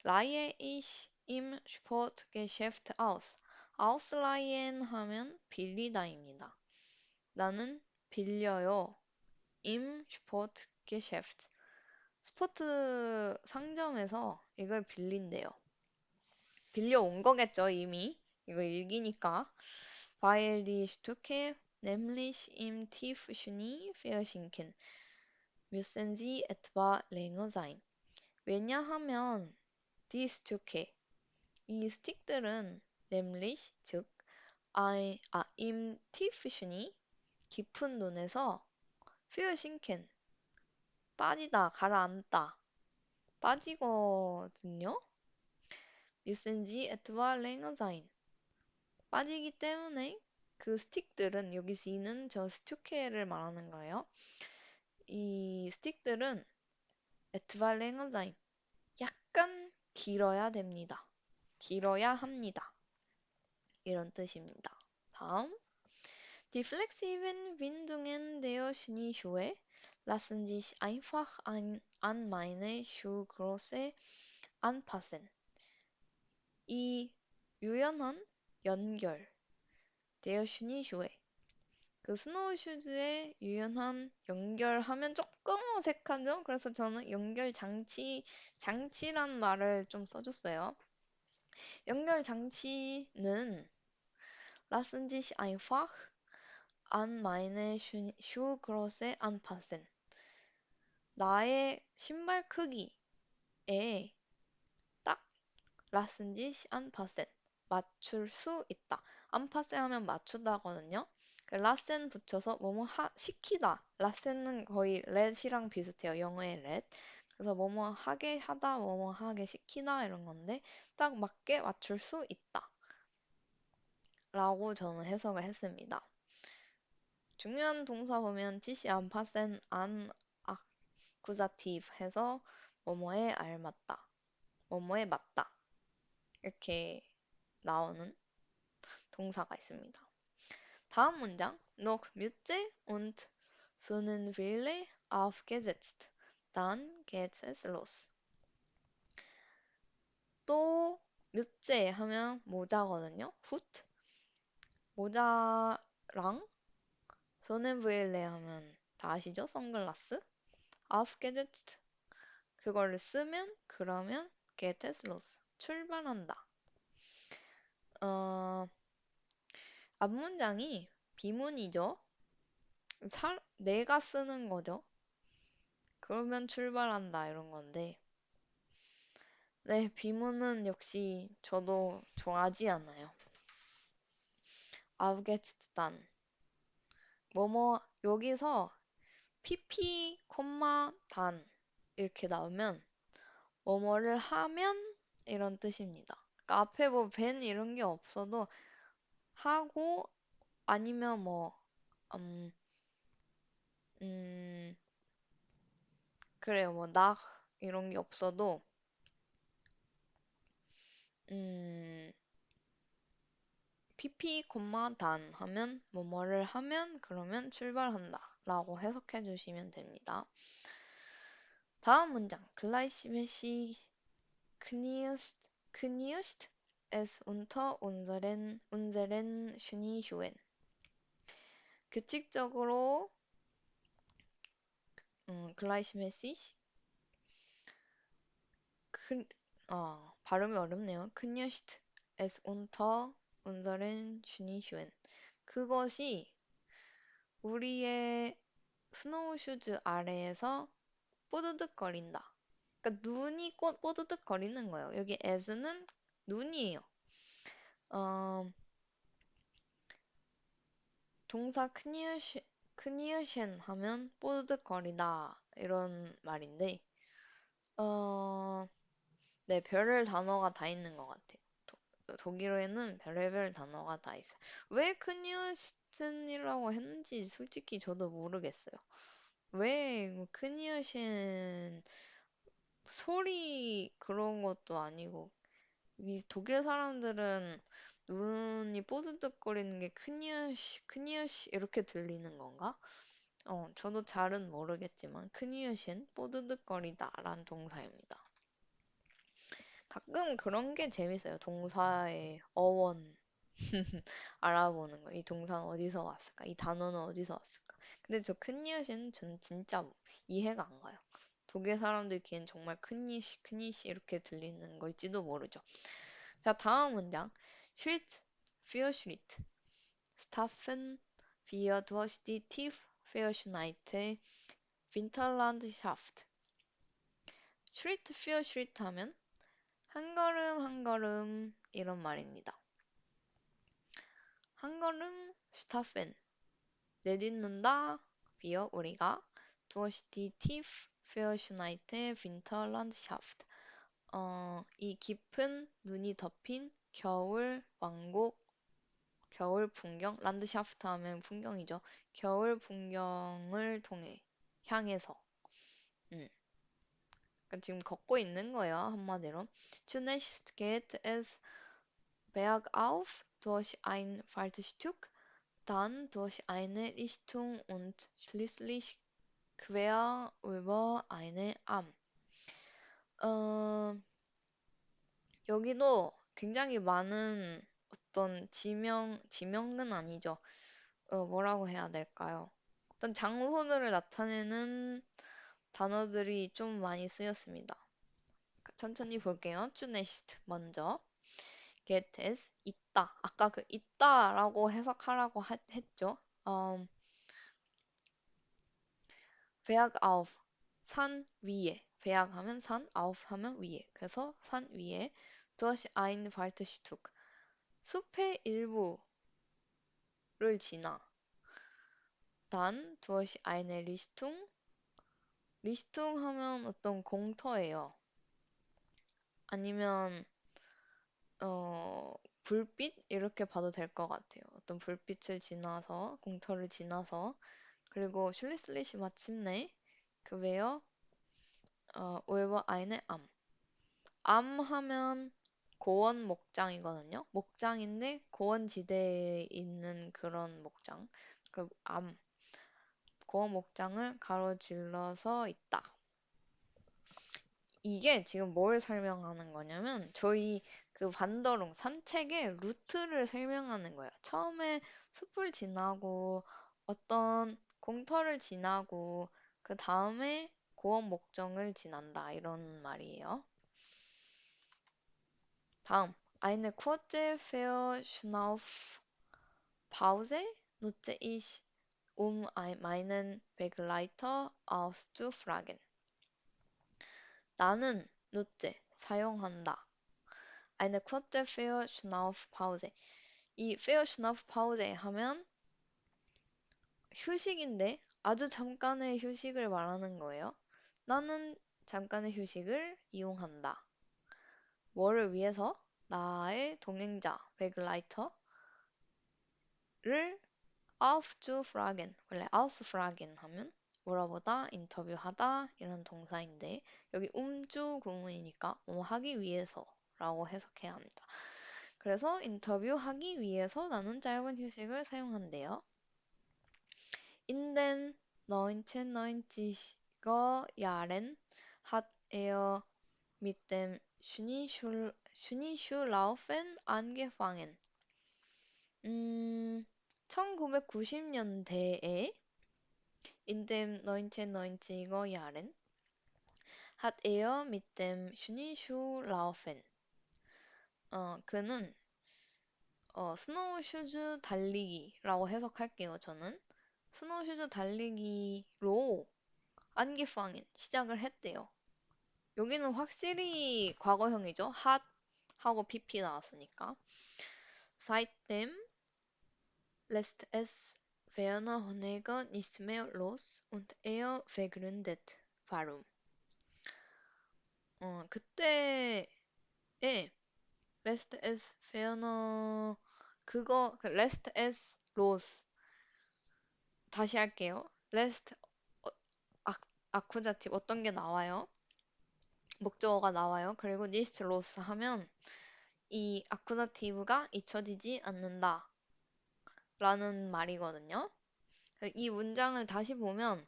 라이에 이시 임 슈퍼트게셰프트 아우스 아우스라이엔 하면 빌리다입니다. 나는 빌려요. 임 슈퍼트게셰프트 스포츠 상점에서 이걸 빌린대요. 빌려온 거겠죠, 이미. 이거 일기니까. Weil die Stücke nämlich im Tiefschnee versinken, müssen sie etwa länger sein. 왜냐하면 die Stücke, 이 스틱들은 nämlich, 즉, im Tiefschnee, 깊은 눈에서 versinken, 빠지다, 가라앉다, 빠지거든요. müssen sie etwa länger sein. 빠지기 때문에 그 스틱들은 여기 C는 저 스투케를 말하는 거예요. 이 스틱들은 etwa länger sein. 약간 길어야 됩니다. 길어야 합니다. 이런 뜻입니다. 다음. Die flexiblen Windungen der Schneeschuhe lassen sich einfach an meine Schuhgröße anpassen. 이 유연한 연결 der Schneeschuhe 그 스노우 슈즈의 유연한 연결하면 조금 어색하죠? 그래서 저는 연결 장치란 말을 좀 써줬어요. 연결 장치는 lassen sich einfach an meine Schuhgröße anpassen. 나의 신발 크기에 딱 lassen sich anpassen. 맞출 수 있다. anpassen 하면 맞추다거든요. 라센 붙여서 뭐뭐 시키다. 라센은 거의 let이랑 비슷해요. 영어의 let. 그래서 뭐뭐 하게 하다, 뭐뭐 하게 시키다 이런 건데 딱 맞게 맞출 수 있다. 라고 저는 해석을 했습니다. 중요한 동사 보면 지시 안파센 안 아쿠자티브 해서 뭐뭐에 알맞다. 뭐뭐에 맞다. 이렇게 나오는 동사가 있습니다. 다음 문장. Noch Mütze und Sonnenbrille aufgesetzt. Dann geht es los. 또 mütze 하면 모자거든요. 훗. 모자랑 Sonnenbrille 하면 다 아시죠? 선글라스. aufgesetzt. 그거를 쓰면 그러면 geht es los. 출발한다. 앞문장이 비문이죠. 내가 쓰는 거죠. 그러면 출발한다 이런 건데 네, 비문은 역시 저도 좋아하지 않아요. aufgesetzt단 뭐뭐 여기서 pp, 단 이렇게 나오면 뭐뭐를 하면 이런 뜻입니다. 그러니까 앞에 뭐 벤 이런 게 없어도 하고 아니면 뭐 그래요. 뭐 이런 게 없어도 pp, 단 하면 뭐뭐를 하면 그러면 출발한다 라고 해석해 주시면 됩니다. 다음 문장. Gleichmäßig knirscht es unter unseren Schneeschuhen. 규칙적으로 gleichmäßig 발음이 어렵네요. knirscht es unter unseren Schneeschuhen. 그것이 우리의 스노우 슈즈 아래에서 뽀드득거린다. 그러니까 눈이 뽀드득거리는 거예요. 여기 as는 눈이에요. 동사 크니으셴 하면 뽀득거리다 이런 말인데 어, 네, 별의 단어가 다 있는 것 같아요. 독일어에는 별의별 단어가 다 있어요. 왜 크니으셴이라고 했는지 솔직히 저도 모르겠어요. 왜 크니으셴 소리 그런 것도 아니고 이 독일 사람들은 눈이 뽀드득거리는 게 크니으시 이렇게 들리는 건가? 저도 잘은 모르겠지만 크니으신 뽀드득거리다라는 동사입니다. 가끔 그런 게 재밌어요. 동사의 어원 알아보는 거. 이 동사는 어디서 왔을까? 이 단어는 어디서 왔을까? 근데 저 큰이엇은 전 진짜 이해가 안 가요. 독일 사람들 귀엔 정말 큰이시, 큰이시 이렇게 들리는 걸지도 모르죠. 자, 다음 문장. Schritt für Schritt. Stapfen wir durch die tief verschneite Winterlandschaft. Schritt für Schritt 하면 한 걸음 한 걸음 이런 말입니다. 한 걸음 스타펜 내딛는다 wir 우리가 durch die tief verschneite Winterlandschaft 이 깊은 눈이 덮인 겨울 왕국 겨울 풍경 란드샤프트 하면 풍경이죠. 겨울 풍경을 통해 향해서 음. 그러니까 지금 걷고 있는 거예요 한마디로 Zunächst geht es bergauf durch ein Waldstück, dann durch eine Lichtung und schließlich quer über eine Alm. 어, 여기도 굉장히 많은 어떤 지명은 아니죠. 뭐라고 해야 될까요? 어떤 장소들을 나타내는 단어들이 좀 많이 쓰였습니다. 천천히 볼게요. zunächst 먼저. get is 있다. 아까 그 있다라고 해석하라고 했죠. bergauf 산 위에 berg 하면 산, auf 하면 위에. 그래서 산 위에 durch ein Waldstück 숲의 일부를 지나 dann durch eine Lichtung 리스퉁 하면 어떤 공터예요. 아니면 불빛 이렇게 봐도 될 것 같아요. 어떤 불빛을 지나서 공터를 지나서 그리고 슐리슬릿이 마침내 그 외어 오에버 아인의 암. 암 하면 고원 목장이거든요. 목장인데 고원지대에 있는 그런 목장. 그 암. 고원 목장을 가로질러서 있다. 이게 지금 뭘 설명하는 거냐면 저희 그 반더롱 산책의 루트를 설명하는 거예요. 처음에 숲을 지나고 어떤 공터를 지나고 그 다음에 고원 목정을 지난다 이런 말이에요. 다음 Eine kurze Verschnaufpause nutze ich, meinen Begleiter auszufragen. 나는 nutze 사용한다. Eine kurze Verschnaufpause. 이 Verschnaufpause 하면 휴식인데 아주 잠깐의 휴식을 말하는 거예요. 나는 잠깐의 휴식을 이용한다. 뭐를 위해서? 나의 동행자, Begleiter를 aufzufragen. 원래 ausfragen 하면 물어보다, 인터뷰하다 이런 동사인데 여기 음주 구문이니까 하기 위해서라고 해석해야 합니다. 그래서 인터뷰하기 위해서 나는 짧은 휴식을 사용한대요. In den 1990er Jahren hat er mit dem Schneeschuhlaufen angefangen. 1990년대에 in den 1990er Jahren hat er mit dem Schneeschuhlaufen 그는 스노우 슈즈 달리기라고 해석할게요, 저는. 스노우 슈즈 달리기로 안기팡인 시작을 했대요. 여기는 확실히 과거형이죠. hat 하고 pp 나왔으니까. Seitdem lässt es Werner Honegger nicht mehr los und er vergründet. Warum? 그때에 Rest as Werner 그 Rest as los 다시 할게요. Rest 아, 아쿠자티브 어떤 게 나와요? 목적어가 나와요. 그리고 nicht los 하면 이 아쿠자티브가 잊혀지지 않는다 라는 말이거든요. 이 문장을 다시 보면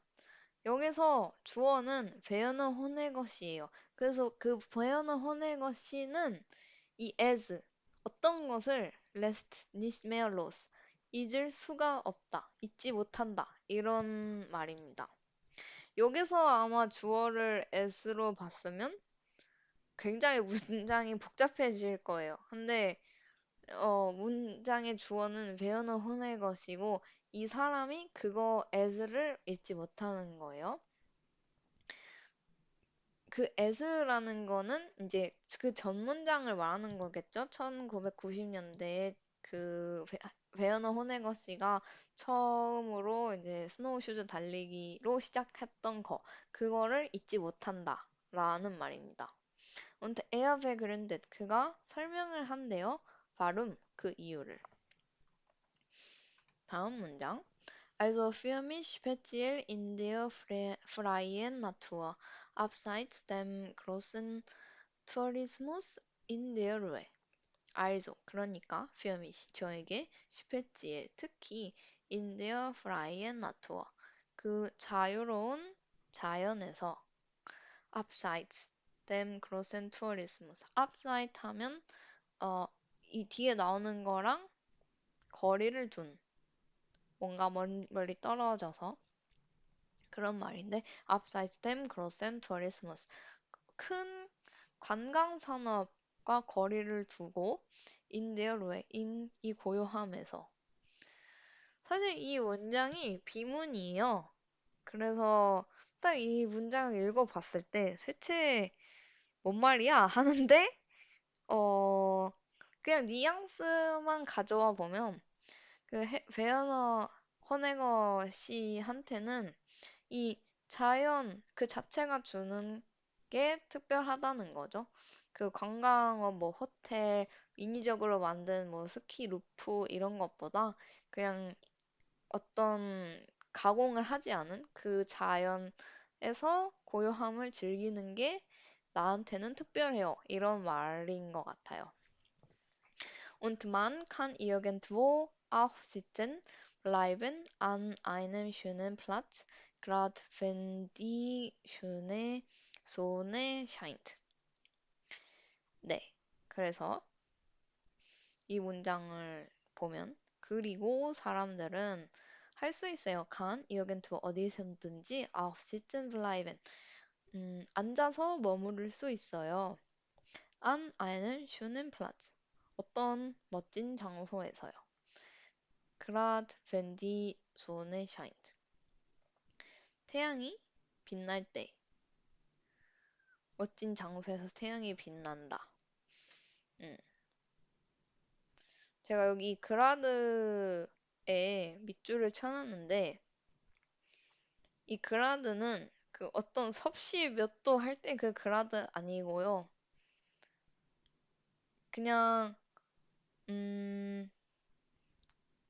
여기서 주어는 베어너 호네거시예요. 그래서 그 베어너 호네거시는 이 as 어떤 것을 rest nicht mehr los 잊을 수가 없다, 잊지 못한다 이런 말입니다. 여기서 아마 주어를 as로 봤으면 굉장히 문장이 복잡해질 거예요. 근데 문장의 주어는 베어너 호네거시고 이 사람이 그거 as를 잊지 못하는 거예요. 그 as라는 거는 이제 그 전 문장을 말하는 거겠죠? 1990년대에 그 베어너 호네거 씨가 처음으로 이제 스노우 슈즈 달리기로 시작했던 거, 그거를 잊지 못한다 라는 말입니다. Und er begründet, 그가 설명을 한대요. warum, 그 이유를. 다음 문장. Also für mich speziell in der freien Natur, abseits dem großen Tourismus in der Ruhe. Also, 그러니까 für mich, 저에게 speziell, 특히 in der freien Natur, 그 자유로운 자연에서 abseits dem großen Tourismus. abseit 하면 이 뒤에 나오는 거랑 거리를 둔 뭔가 멀리 떨어져서 그런 말인데 abseits dem großen Tourismus 큰 관광 산업과 거리를 두고 in der Ruhe in이 고요함에서 사실 이 문장이 비문이에요. 그래서 딱 이 문장을 읽어봤을 때 대체 뭔 말이야 하는데 어 그냥 뉘앙스만 가져와 보면 그 베어너 허네거 씨한테는 이 자연 그 자체가 주는 게 특별하다는 거죠. 그 관광업, 뭐 호텔, 인위적으로 만든 뭐 스키 루프 이런 것보다 그냥 어떤 가공을 하지 않은 그 자연에서 고요함을 즐기는 게 나한테는 특별해요. 이런 말인 것 같아요. Und man kann irgendwo auch sitzen bleiben an einem schönen Platz, gerade wenn die schöne Sonne scheint. 네. 그래서 이 문장을 보면 그리고 사람들은 할 수 있어요. kann irgendwo 어디서든지 auf sitzen bleiben. 앉아서 머무를 수 있어요. an einen schönen Platz. 어떤 멋진 장소에서요. Gerade wenn die Sonne scheint. 태양이 빛날 때. 멋진 장소에서 태양이 빛난다. 음. 제가 여기 그라드에 밑줄을 쳐놨는데 이 그라드는 그 어떤 섭씨 몇 도 할 때 그 그라드 아니고요. 그냥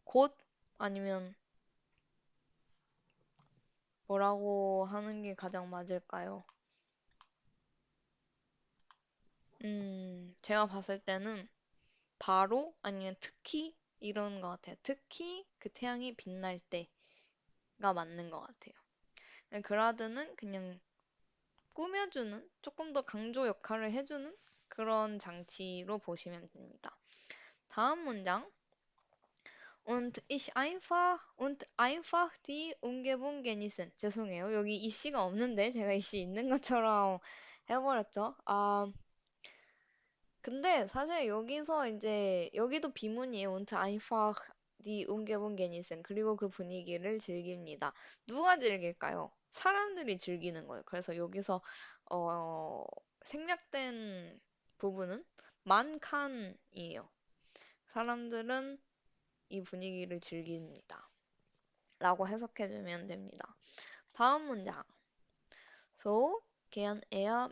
곳 아니면 뭐라고 하는 게 가장 맞을까요? 제가 봤을 때는 바로 아니면 특히 이런 것 같아요. 특히 그 태양이 빛날 때가 맞는 것 같아요. 그라드는 그냥 꾸며주는 조금 더 강조 역할을 해주는 그런 장치로 보시면 됩니다. 다음 문장. und einfach die Umgebung genießen. 죄송해요. 여기 이씨가 없는데 제가 이씨 있는 것처럼 해버렸죠. 근데 사실 여기서 이제 여기도 비문이에요. und einfach die Umgebung genießen. 그리고 그 분위기를 즐깁니다. 누가 즐길까요? 사람들이 즐기는 거예요. 그래서 여기서 어, 생략된 부분은 만칸이에요. 사람들은 이 분위기를 즐깁니다. 라고 해석해주면 됩니다. 다음 문장. So gehen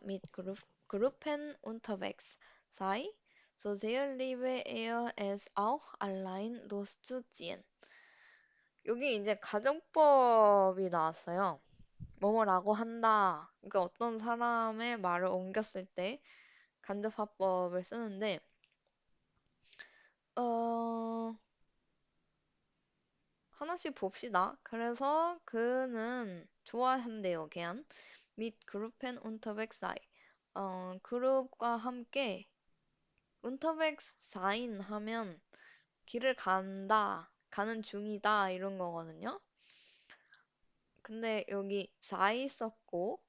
mit Gruppen unterwegs sei, so sehr liebe es auch allein loszuziehen. 여기 이제 가정법이 나왔어요. 뭐뭐라고 한다. 그러니까 어떤 사람의 말을 옮겼을 때 간접화법을 쓰는데, 어, 하나씩 봅시다. 그래서 그는 좋아한대요, 걔한. mit Gruppen unterwegs sei. 그룹과 함께 unterwegs sein 하면 길을 간다, 가는 중이다, 이런 거거든요. 근데 여기 sei 썼고,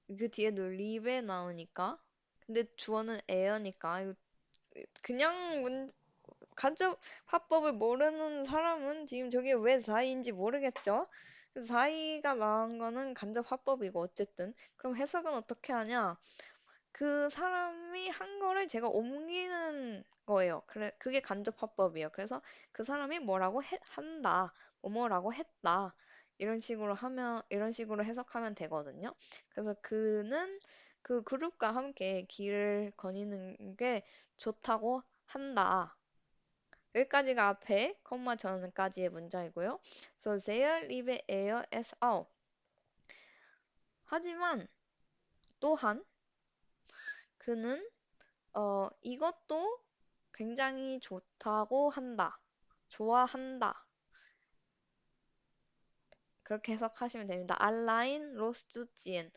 그 뒤에도 리베 나오니까. 근데 주어는 에어니까. 이거 그냥 간접 화법을 모르는 사람은 지금 저게 왜 사이인지 모르겠죠? 그래서 사이가 나온 거는 간접 화법이고 어쨌든 그럼 해석은 어떻게 하냐? 그 사람이 한 거를 제가 옮기는 거예요. 그래 그게 간접 화법이에요. 그래서 그 사람이 한다, 뭐뭐라고 했다. 이런 식으로 해석하면 되거든요. 그래서 그는 그 그룹과 함께 길을 거니는 게 좋다고 한다. 여기까지가 앞에 콤마 전까지의 문장이고요. So sehr liebe er es auch. 하지만 또한 그는 이것도 굉장히 좋다고 한다. 좋아한다. 그렇게 해석하시면 됩니다. Allein loszuziehen.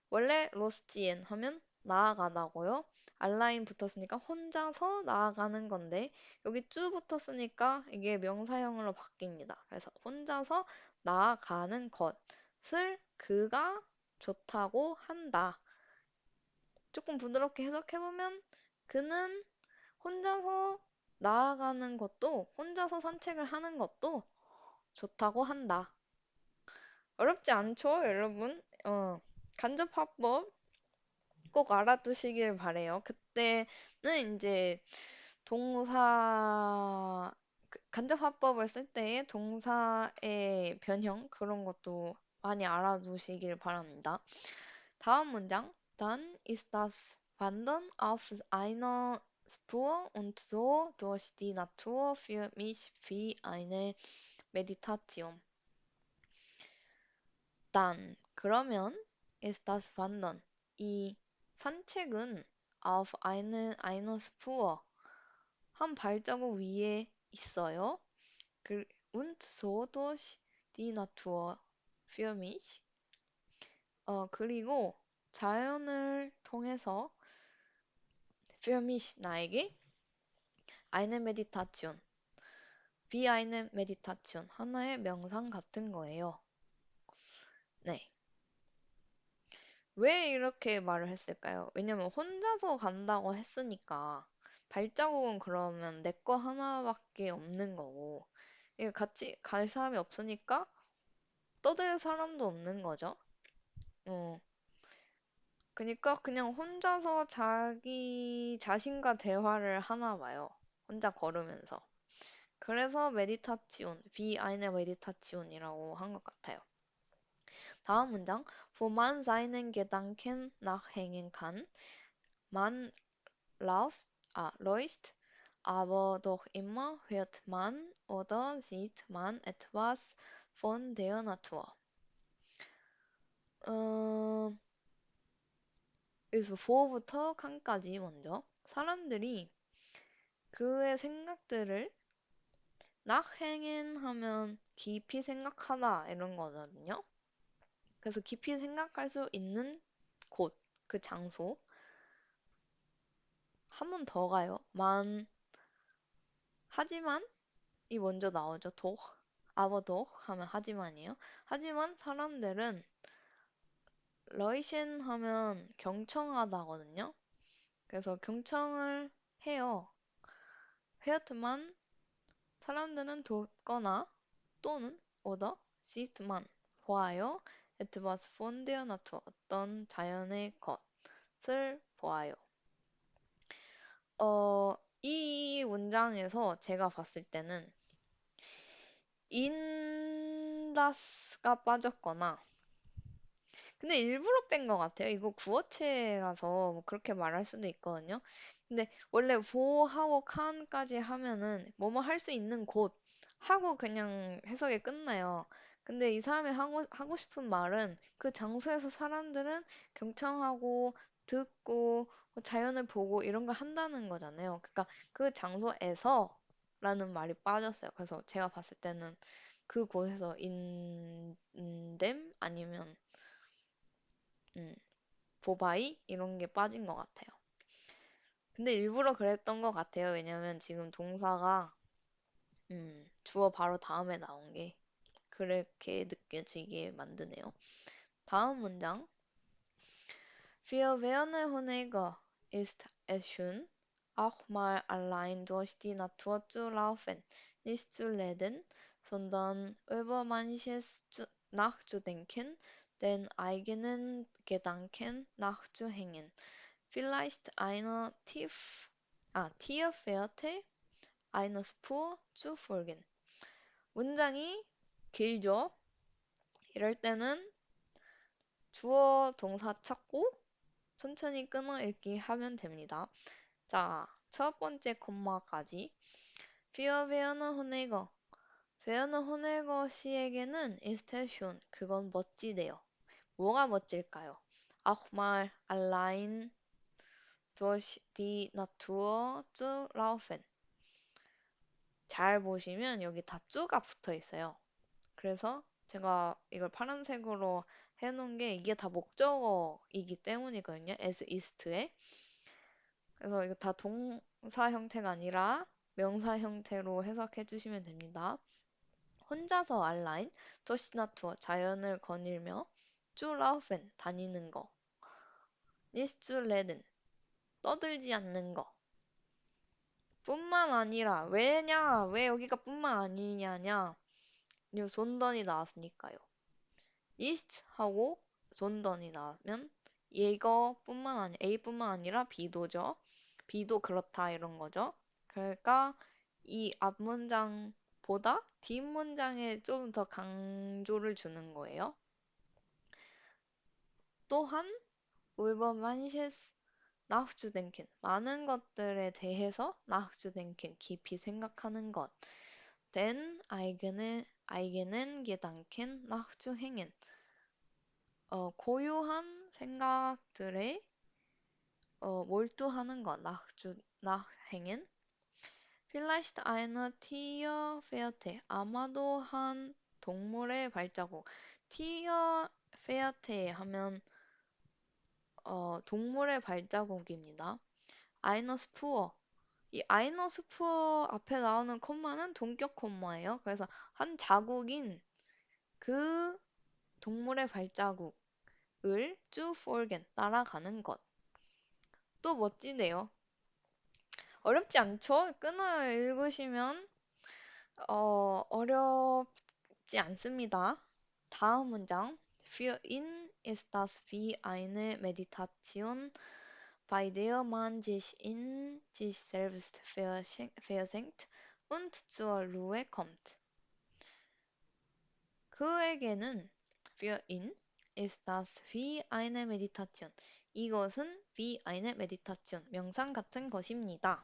원래 losziehen 하면 나아가다고요. 알라인 붙었으니까 혼자서 나아가는 건데 여기 쭈 붙었으니까 이게 명사형으로 바뀝니다. 그래서 혼자서 나아가는 것을 그가 좋다고 한다. 조금 부드럽게 해석해보면 그는 혼자서 나아가는 것도 혼자서 산책을 하는 것도 좋다고 한다. 어렵지 않죠, 여러분? 간접화법 꼭 알아두시길 바래요. 그때는 이제 간접화법을 쓸 때의 동사의 변형 그런 것도 많이 알아두시길 바랍니다. 다음 문장. Dann ist das Wandern auf einer Spur und so durch die Natur für mich wie eine Meditation. Dann 그러면 ist das Wandern 이 산책은 auf einer Spur 한 발자국 위에 있어요. Und so durch die Natur für mich. 그리고 자연을 통해서 für mich 나에게 eine Meditation, wie eine Meditation 하나의 명상 같은 거예요. 네. 왜 이렇게 말을 했을까요? 왜냐면 혼자서 간다고 했으니까 발자국은 그러면 내 거 하나밖에 없는 거고 이게 같이 갈 사람이 없으니까 떠들 사람도 없는 거죠. 어. 그니까 그냥 혼자서 자기 자신과 대화를 하나 봐요. 혼자 걸으면서. 그래서 메디타치온, wie eine Meditation이라고 한 것 같아요. 다음 문장. Wo man seinen Gedanken nachhängen kann. Man läuft, aber doch immer hört man oder sieht man etwas von der Natur. 음, 그래서 fo부터 칸까지 먼저 사람들이 그의 생각들을 nachhängen 하면 깊이 생각하다 이런 거거든요. 그래서 깊이 생각할 수 있는 곳, 그 장소. 한 번 더 가요. 하지만 이 먼저 나오죠. aber doch 하면 하지만이에요. 하지만 사람들은 러이신 하면 경청하다거든요. 그래서 경청을 해요. 헤어트만 사람들은 듣거나 또는 oder sieht만 보아요. etwas von der Natur 어떤 자연의 것을 보아요. 이 문장에서 제가 봤을 때는 인다스가 빠졌거나 근데 일부러 뺀 것 같아요. 이거 구어체라서 뭐 그렇게 말할 수도 있거든요. 근데 원래 보하고 칸까지 하면은 뭐뭐 할 수 있는 곳 하고 그냥 해석이 끝나요. 근데 이 사람이 하고 싶은 말은 그 장소에서 사람들은 경청하고 듣고 뭐 자연을 보고 이런 걸 한다는 거잖아요. 그러니까 그 장소에서 라는 말이 빠졌어요. 그래서 제가 봤을 때는 그곳에서 인댐 아니면 음, 보바이 이런 게 빠진 것 같아요. 근데 일부러 그랬던 것 같아요. 왜냐면 지금 동사가 주어 바로 다음에 나온 게 그렇게 느껴지게 만드네요. 다음 문장. Wir werden Honecker ist es schön, auch mal allein durch die Natur zu laufen, nicht zu reden, sondern über manches nachzudenken, den eigenen Gedanken nachzuhängen. Vielleicht Tierfährte, eine Spur zu folgen. 문장이 길죠? 이럴 때는 주어 동사 찾고 천천히 끊어 읽기 하면 됩니다. 자, 첫 번째 콤마까지. Wir werden Honecker. 베어너 호네거 씨에게는 이스테숀, 그건 멋지대요. 뭐가 멋질까요? Auch mal allein durch die Natur zu laufen. 잘 보시면 여기 다 쭈가 붙어 있어요. 그래서 제가 이걸 파란색으로 해놓은 게 이게 다 목적어이기 때문이거든요. as ist에. 그래서 이거 다 동사 형태가 아니라 명사 형태로 해석해 주시면 됩니다. 혼자서 알라인, 도시나투어, 자연을 거닐며 쭈라우펜, 다니는 거. 니스쭈레든, 떠들지 않는 거. 뿐만 아니라, 왜 여기가 뿐만 아니냐냐. 요 손던이 나왔으니까요. 이스트 하고 손던이 나오면 이거뿐만 아니 A뿐만 아니라 B도죠. B도 그렇다 이런 거죠. 그러니까 이 앞문장보다 뒷문장에 좀 더 강조를 주는 거예요. 또한 über manches nachzudenken 많은 것들에 대해서 nachzudenken 깊이 생각하는 것. den eigenen Gedanken nachzuhängen 고유한 생각들에 몰두하는 것, nachhängen. Vielleicht eine Tierfährte, 아마도 한 동물의 발자국. Tierfährte 하면 동물의 발자국입니다. Eine Spur, 이 eine Spur 앞에 나오는 콤마는 동격 콤마예요. 그래서 한 자국인 그 동물의 발자국을 쭉 folgen, 따라가는 것. 또 멋지네요. 어렵지 않죠? 끊어 읽으시면 어렵지 않습니다. 다음 문장. Für ihn ist das wie eine Meditation, bei der man sich in sich selbst versenkt und zur Ruhe kommt. 그에게는 für ihn ist das wie eine Meditation. 이것은 wie eine Meditation, 명상 같은 것입니다.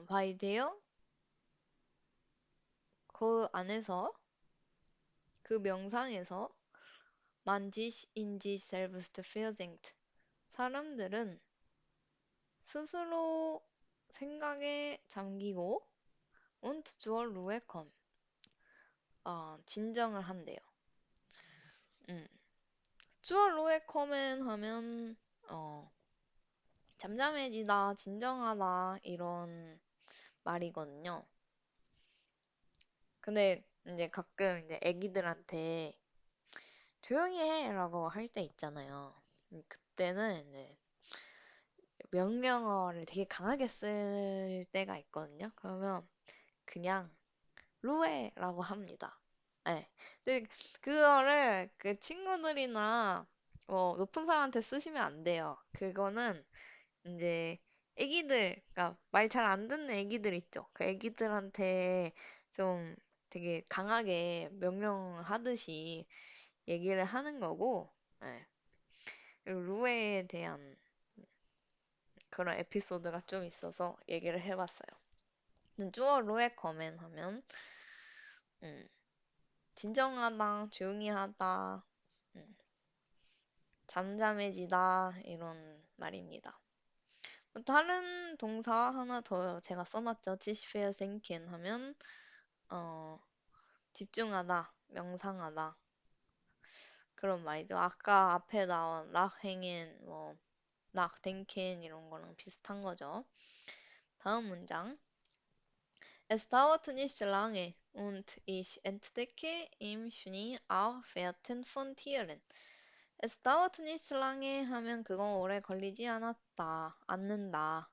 by der 그 안에서 그 명상에서 만지시 인지 셀브스트 필딩트 사람들은 스스로 생각에 잠기고 und zur Ruhe kommen 진정을 한대요. zur Ruhe kommen 하면 잠잠해지다, 진정하다 이런 말이거든요. 근데 이제 가끔 이제 애기들한테 조용히 해라고 할 때 있잖아요. 그때는 이제 명령어를 되게 강하게 쓸 때가 있거든요. 그러면 그냥 루에라고 합니다. 네. 근데 그거를 그 친구들이나 높은 사람한테 쓰시면 안 돼요. 그거는 이제 애기들, 그러니까 말 잘 안 듣는 애기들 있죠. 그 애기들한테 좀 되게 강하게 명령하듯이 얘기를 하는 거고, 예. 그리고 루에에 대한 그런 에피소드가 좀 있어서 얘기를 해봤어요. 쭈어 루에 거맨 하면, 음, 진정하다, 조용히 하다, 음, 잠잠해지다, 이런 말입니다. 다른 동사 하나 더 제가 써놨죠. 지시페어 생켄 하면, 어, 집중하다, 명상하다. 그런 말이죠. 아까 앞에 나온 낙행엔, 뭐, 낙denken 이런 거랑 비슷한 거죠. 다음 문장. Es dauerte nicht lange und ich entdecke im Schnee auch Fährten von Tieren. Es dauerte nicht lange 하면 그건 오래 걸리지 않는다.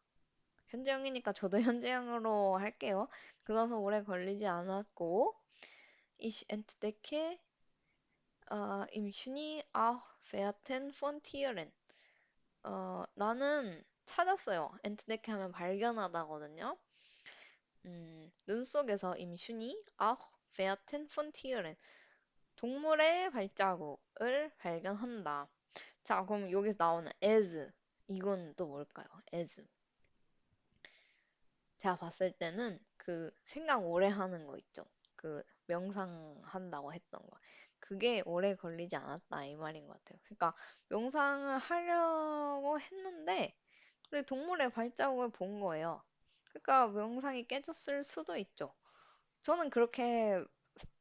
현재형이니까 저도 현재형으로 할게요. 그것은 오래 걸리지 않았고, ich entdecke im Schnee auch Fährten von Tieren. 나는 찾았어요. 엔트데크 하면 발견하다거든요. 눈 속에서 임슈니 아 베아텐 폰티어렌 동물의 발자국을 발견한다. 자, 그럼 여기서 나오는 as 이건 또 뭘까요? as 제가 봤을 때는 그 생각 오래 하는 거 있죠. 그 명상한다고 했던 거. 그게 오래 걸리지 않았다 이 말인 것 같아요. 그러니까 명상을 하려고 했는데 근데 동물의 발자국을 본 거예요. 그러니까 명상이 깨졌을 수도 있죠. 저는 그렇게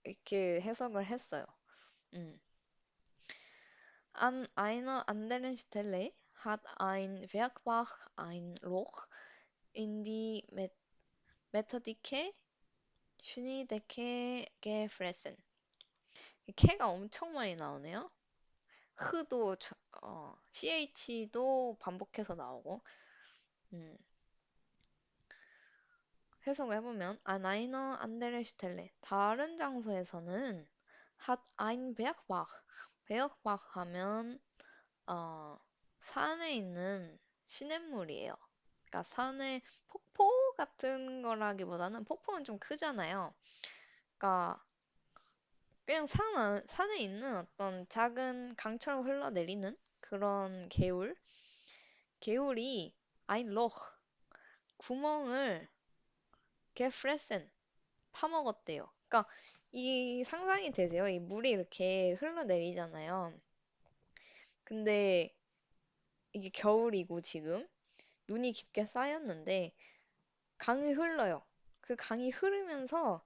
이렇게 해석을 했어요. 음. An einer anderen Stelle hat ein Werkbach ein Loch in die Methodike Schneedecke gefressen. 캐가 엄청 많이 나오네요. 흐도 CH도 반복해서 나오고. 음. 해석을 해보면 an einer anderen Stelle 다른 장소에서는 hat ein Bergbach Bergbach 하면 어, 산에 있는 시냇물이에요. 그러니까 산에 폭포 같은 거라기보다는 폭포는 좀 크잖아요. 그러니까 그냥 산에 있는 어떤 작은 강처럼 흘러내리는 그런 개울이 ein Loch 구멍을 gefressen 파먹었대요. 그러니까 이 상상이 되세요? 이 물이 이렇게 흘러내리잖아요. 근데 이게 겨울이고 지금 눈이 깊게 쌓였는데 강이 흘러요. 그 강이 흐르면서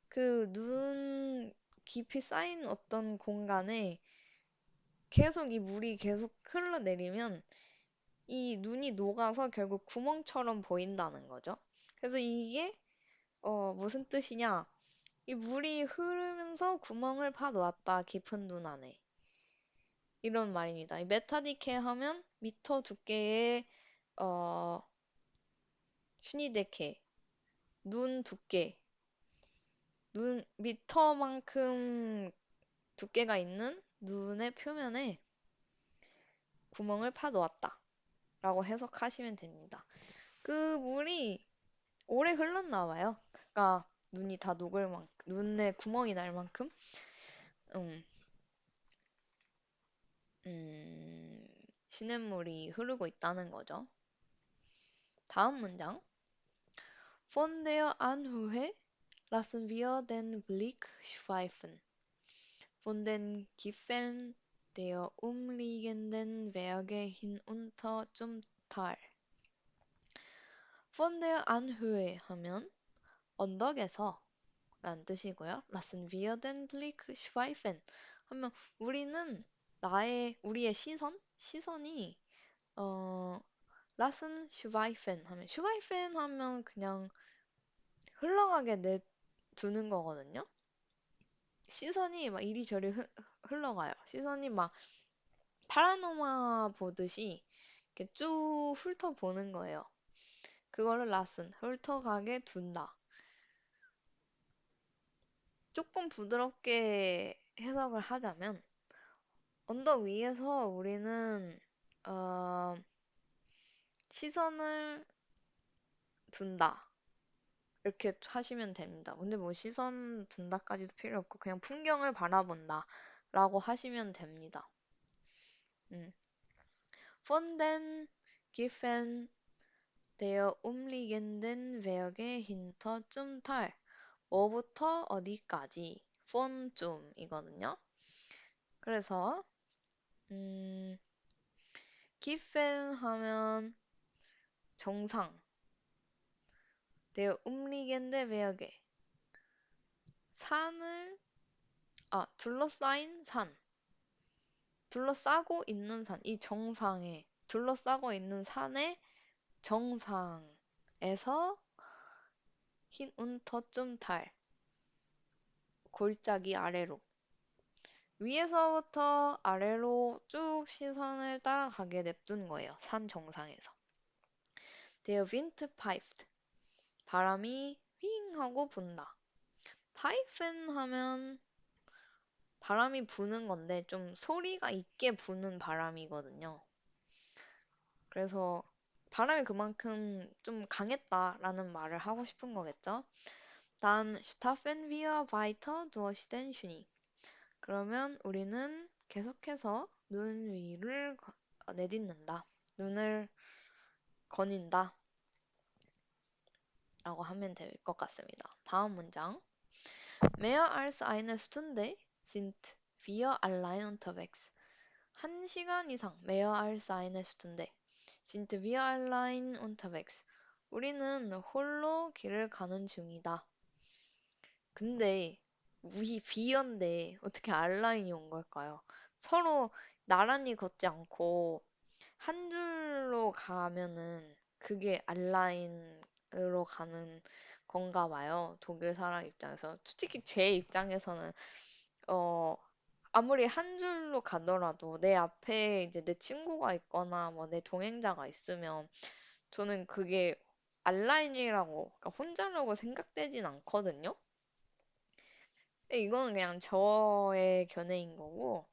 그 눈 깊이 쌓인 어떤 공간에 계속 이 물이 계속 흘러내리면 이 눈이 녹아서 결국 구멍처럼 보인다는 거죠. 그래서 이게 무슨 뜻이냐? 이 물이 흐르면서 구멍을 파놓았다. 깊은 눈 안에. 이런 말입니다. 이 메타디케 하면 미터 두께의 어, 슈니데케 눈 두께 눈 미터만큼 두께가 있는 눈의 표면에 구멍을 파놓았다. 라고 해석하시면 됩니다. 그 물이 오래 흘렀나 봐요. 그러니까 눈이 다 녹을 만큼 눈에 구멍이 날 만큼 음, 시냇물이 흐르고 있다는 거죠. 다음 문장. Von der Anhöhe lassen wir den Blick schweifen. Von den Gipfeln der umliegenden Berge hinunter zum Tal. Von der Anhöhe 하면 언덕에서 라는 뜻이고요. Lassen wir den Blick schweifen 하면 우리의 시선이 lassen schweifen 하면 schweifen 하면 그냥 흘러가게 내두는 거거든요. 시선이 막 이리저리 흘러가요. 시선이 막 파라노마 보듯이 이렇게 쭉 훑어보는 거예요. 그거를 라슨, 훑어가게 둔다. 조금 부드럽게 해석을 하자면 언덕 위에서 우리는 시선을 둔다. 이렇게 하시면 됩니다. 근데 뭐 시선 둔다까지도 필요 없고 그냥 풍경을 바라본다 라고 하시면 됩니다. 음. Von den Giffen der umliegenden Berge hinter zum Tal. 뭐부터 어디까지? von zum이거든요. 그래서 Giffen 하면 정상, der umliegende Berge 산을 둘러싸인 산, 둘러싸고 있는 산, 이 정상에 둘러싸고 있는 산의 정상에서 흰 운터쯤 달, 골짜기 아래로 위에서부터 아래로 쭉 시선을 따라가게 냅둔 거예요. 산 정상에서. Der Wind pfeift. 바람이 휘잉 하고 분다. pfeifen 하면 바람이 부는 건데 좀 소리가 있게 부는 바람이거든요. 그래서 바람이 그만큼 좀 강했다라는 말을 하고 싶은 거겠죠. Dann stapfen wir weiter durch den Schnee. 그러면 우리는 계속해서 눈 위를 내딛는다. 눈을 거닌다. 라고 하면 될 것 같습니다. 다음 문장. Mehr als eine Stunde sind wir allein unterwegs. 1시간 이상, mehr als eine Stunde, sind wir allein unterwegs. 우리는 홀로 길을 가는 중이다. 근데 우리 비어인데 어떻게 알라인이 온 걸까요? 서로 나란히 걷지 않고 한 줄로 가면은 그게 알라인으로 가는 건가 봐요. 독일 사람 입장에서. 솔직히 제 입장에서는 어 아무리 한 줄로 가더라도 내 앞에 이제 내 친구가 있거나 뭐 내 동행자가 있으면 저는 그게 알라인이라고 그러니까 혼자라고 생각되진 않거든요. 이거는 그냥 저의 견해인 거고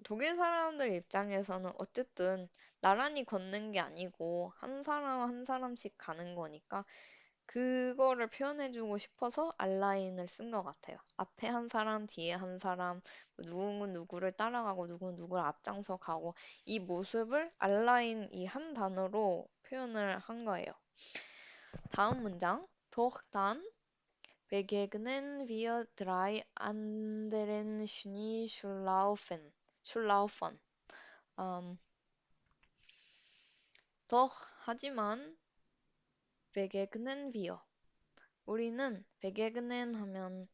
독일 사람들 입장에서는 어쨌든 나란히 걷는 게 아니고 한 사람 한 사람씩 가는 거니까 그거를 표현해주고 싶어서 알라인을 쓴 것 같아요. 앞에 한 사람, 뒤에 한 사람, 누구는 누구를 따라가고 누구는 누구를 앞장서 가고 이 모습을 알라인 이 한 단어로 표현을 한 거예요. 다음 문장. Doch dann begegnen wir drei anderen Schneeschlaufen. Doch 하지만 begegnen wir 우리는 begegnen 하면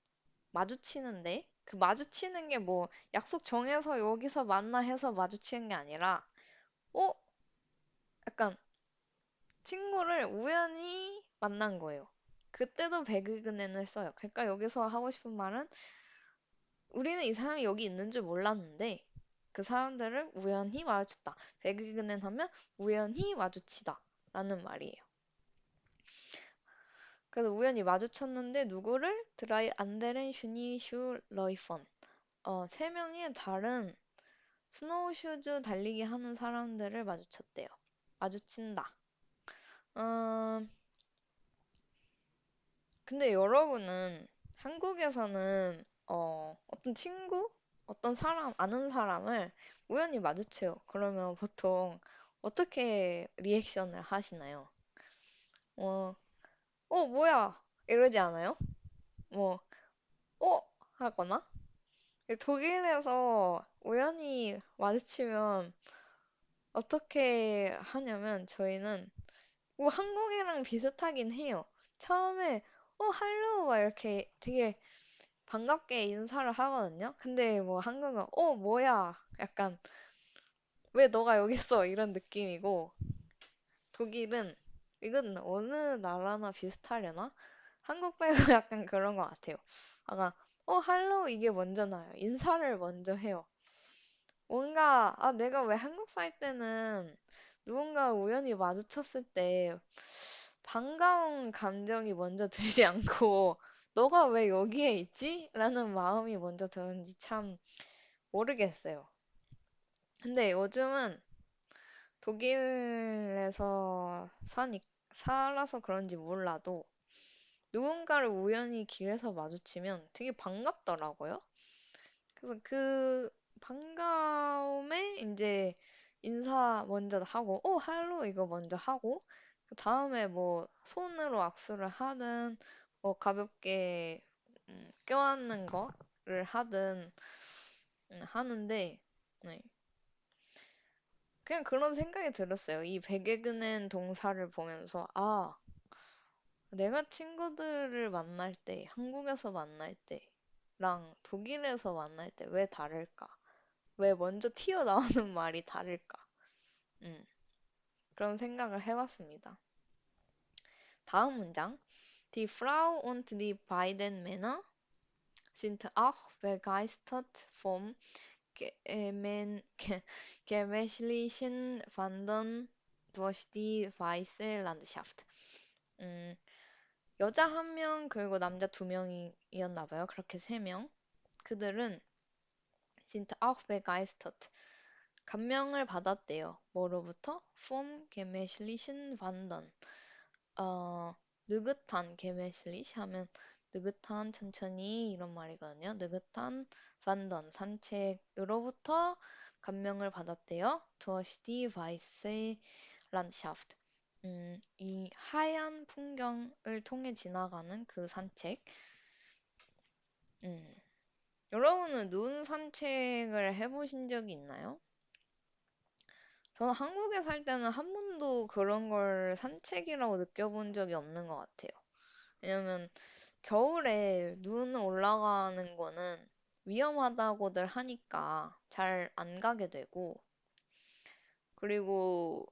마주치는데 그 마주치는 게 뭐 약속 정해서 여기서 만나 해서 마주치는 게 아니라 어? 약간 친구를 우연히 만난 거예요. 그때도 배그그넨을 써요. 그러니까 여기서 하고 싶은 말은 우리는 이 사람이 여기 있는 줄 몰랐는데 그 사람들을 우연히 마주쳤다. 배그그넨 하면 우연히 마주치다 라는 말이에요. 그래서 우연히 마주쳤는데 누구를? 드라이 안데렌 슈니 슈 러이펀. 세 명의 다른 스노우 슈즈 달리기 하는 사람들을 마주쳤대요. 마주친다. 음, 근데 여러분은 한국에서는 어떤 친구, 어떤 사람, 아는 사람을 우연히 마주쳐요. 그러면 보통 어떻게 리액션을 하시나요? 어, 뭐야? 이러지 않아요? 뭐, 어? 하거나? 독일에서 우연히 마주치면 어떻게 하냐면 저희는 뭐 한국이랑 비슷하긴 해요. 처음에 할로 막 이렇게 되게 반갑게 인사를 하거든요. 근데 뭐 한국은 뭐야 약간 왜 너가 여기 있어 이런 느낌이고 독일은 이건 어느 나라나 비슷하려나? 한국 빼고 약간 그런 것 같아요. 아까 할로 이게 먼저 나요. 인사를 먼저 해요. 뭔가 내가 왜 한국 살 때는 누군가 우연히 마주쳤을 때 반가운 감정이 먼저 들지 않고 너가 왜 여기에 있지? 라는 마음이 먼저 드는지 참 모르겠어요. 근데 요즘은 독일에서 살아서 그런지 몰라도 누군가를 우연히 길에서 마주치면 되게 반갑더라고요. 그래서 그 반가움에 이제 인사 먼저 하고, 할로 이거 먼저 하고, 그 다음에 뭐 손으로 악수를 하든, 뭐 가볍게 껴안는 거를 하든 하는데, 네. 그냥 그런 생각이 들었어요. 이 베개 그는 동사를 보면서, 내가 친구들을 만날 때, 한국에서 만날 때랑 독일에서 만날 때 왜 다를까? 왜 먼저 튀어나오는 말이 다를까? 음, 그런 생각을 해봤습니다. 다음 문장. Die Frau und die beiden Männer sind auch begeistert vom gemächlichen Wandern durch die weiße Landschaft. 음, 여자 한 명, 그리고 남자 두 명이었나 봐요. 그렇게 세 명. 그들은 sind auch begeistert. 감명을 받았대요. 뭐로부터? Vom gemächlichen Wandern. 어, 느긋한 gemächlich 하면 느긋한 천천히 이런 말이거든요. 느긋한 Wandern 산책으로부터 감명을 받았대요. Durch die weiße Landschaft. 이 하얀 풍경을 통해 지나가는 그 산책. 음, 여러분은 눈 산책을 해보신 적이 있나요? 저는 한국에 살 때는 한 번도 그런 걸 산책이라고 느껴본 적이 없는 것 같아요. 왜냐면 겨울에 눈 올라가는 거는 위험하다고들 하니까 잘 안 가게 되고, 그리고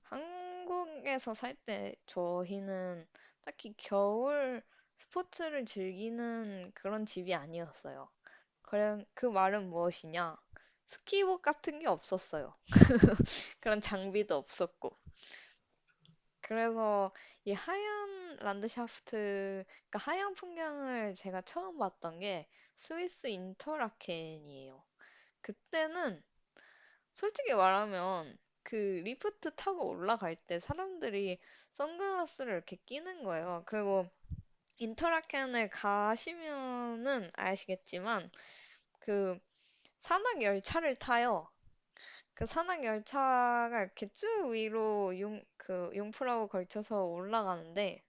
한국에서 살 때 저희는 딱히 겨울 스포츠를 즐기는 그런 집이 아니었어요. 그래, 그 말은 무엇이냐? 스키복 같은 게 없었어요. 그런 장비도 없었고. 그래서 이 하얀 란드샤프트, 그러니까 하얀 풍경을 제가 처음 봤던 게 스위스 인터라켄이에요. 그때는 솔직히 말하면 그 리프트 타고 올라갈 때 사람들이 선글라스를 이렇게 끼는 거예요. 그리고 인터라켄을 가시면은 아시겠지만 그 산악 열차를 타요. 그 산악 열차가 이렇게 쭉 위로 융프라고 걸쳐서 올라가는데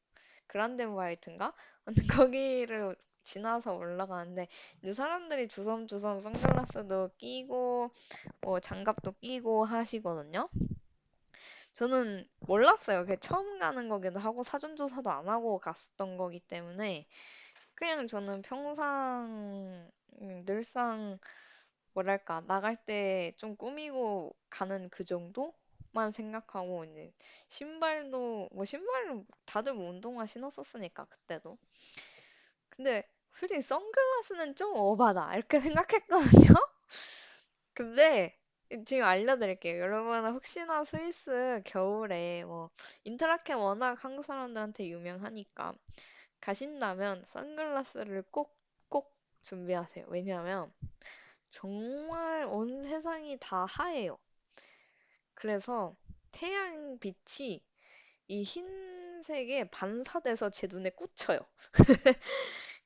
그란덴바이트인가? 아무튼 거기를 지나서 올라가는데 이제 사람들이 주섬주섬 선글라스도 끼고 뭐 장갑도 끼고 하시거든요. 저는 몰랐어요. 그게 처음 가는 거기도 하고 사전조사도 안 하고 갔었던 거기 때문에 그냥 저는 평상 늘상 뭐랄까 나갈 때 좀 꾸미고 가는 그 정도만 생각하고 이제 신발도 뭐 신발은 다들 뭐 운동화 신었었으니까 그때도 근데 솔직히 선글라스는 좀 오바다 이렇게 생각했거든요. 근데 지금 알려드릴게요. 여러분 혹시나 스위스 겨울에 뭐 인터라켄 워낙 한국 사람들한테 유명하니까 가신다면 선글라스를 꼭 준비하세요. 왜냐하면 정말 온 세상이 다 하얘요. 그래서 태양빛이 이 흰색에 반사돼서 제 눈에 꽂혀요.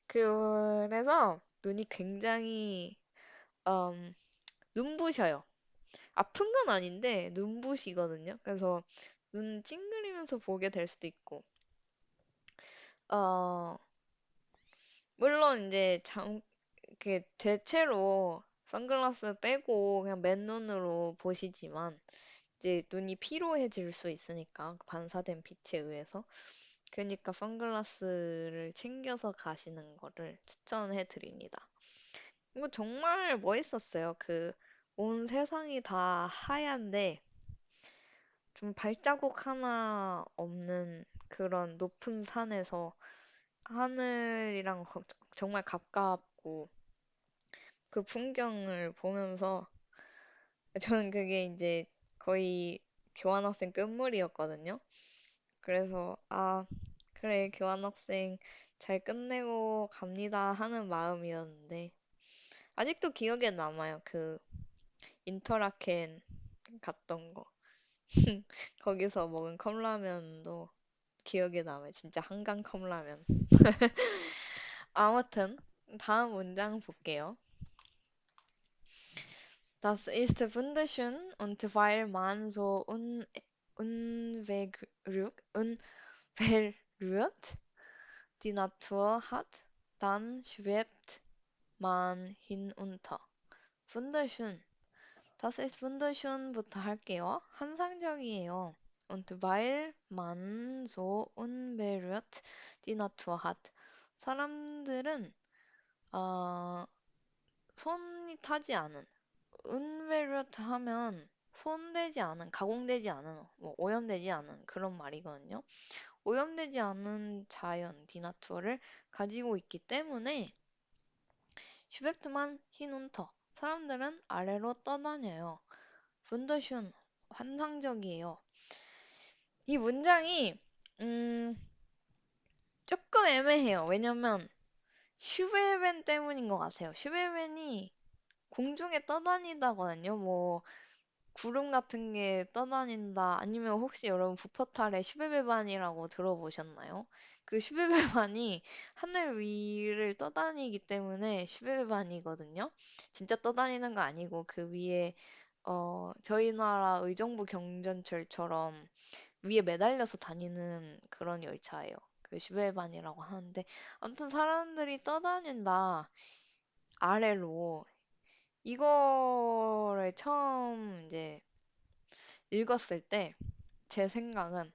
그래서 눈이 굉장히 음, 눈부셔요. 아픈 건 아닌데 눈부시거든요. 그래서 눈 찡그리면서 보게 될 수도 있고. 어, 물론 이제 그 대체로 선글라스 빼고 그냥 맨눈으로 보시지만 이제 눈이 피로해질 수 있으니까 그 반사된 빛에 의해서 그러니까 선글라스를 챙겨서 가시는 거를 추천해 드립니다. 이거 정말 멋있었어요. 그 온 세상이 다 하얀데 좀 발자국 하나 없는 그런 높은 산에서 하늘이랑 정말 가깝고 그 풍경을 보면서 저는 그게 이제 거의 교환학생 끝물이었거든요. 그래서 그래 교환학생 잘 끝내고 갑니다 하는 마음이었는데 아직도 기억에 남아요. 그 인터라켄 갔던 거. 거기서 먹은 컵라면도 기억에 남아요. 진짜 한강 컵라면. 아무튼 다음 문장 볼게요. Das ist wunderschön und weil man so unberührt die Natur hat, dann schwebt man hinunter. wunderschön. Das ist wunderschön부터 할게요. 환상적이에요. Und weil man so unberührt die Natur hat. 사람들은 어, 손이 타지 않은 unberührt 하면 손대지 않은, 가공되지 않은, 뭐 오염되지 않은 그런 말이거든요. 오염되지 않은 자연, 디나투어를 가지고 있기 때문에 슈베트만 히눈터 사람들은 아래로 떠다녀요. wunderschön 환상적이에요. 이 문장이 음, 조금 애매해요. 왜냐면 슈베벤 때문인 것 같아요. 슈베벤이 공중에 떠다니다거든요. 뭐 구름 같은 게 떠다닌다. 아니면 혹시 여러분 부퍼탈의 슈베베반이라고 들어보셨나요? 그 슈베베반이 하늘 위를 떠다니기 때문에 슈베베반이거든요. 진짜 떠다니는 거 아니고 그 위에 저희 나라 의정부 경전철처럼 위에 매달려서 다니는 그런 열차예요. 그 슈베베반이라고 하는데 아무튼 사람들이 떠다닌다. 아래로 이거를 처음 이제 읽었을 때 제 생각은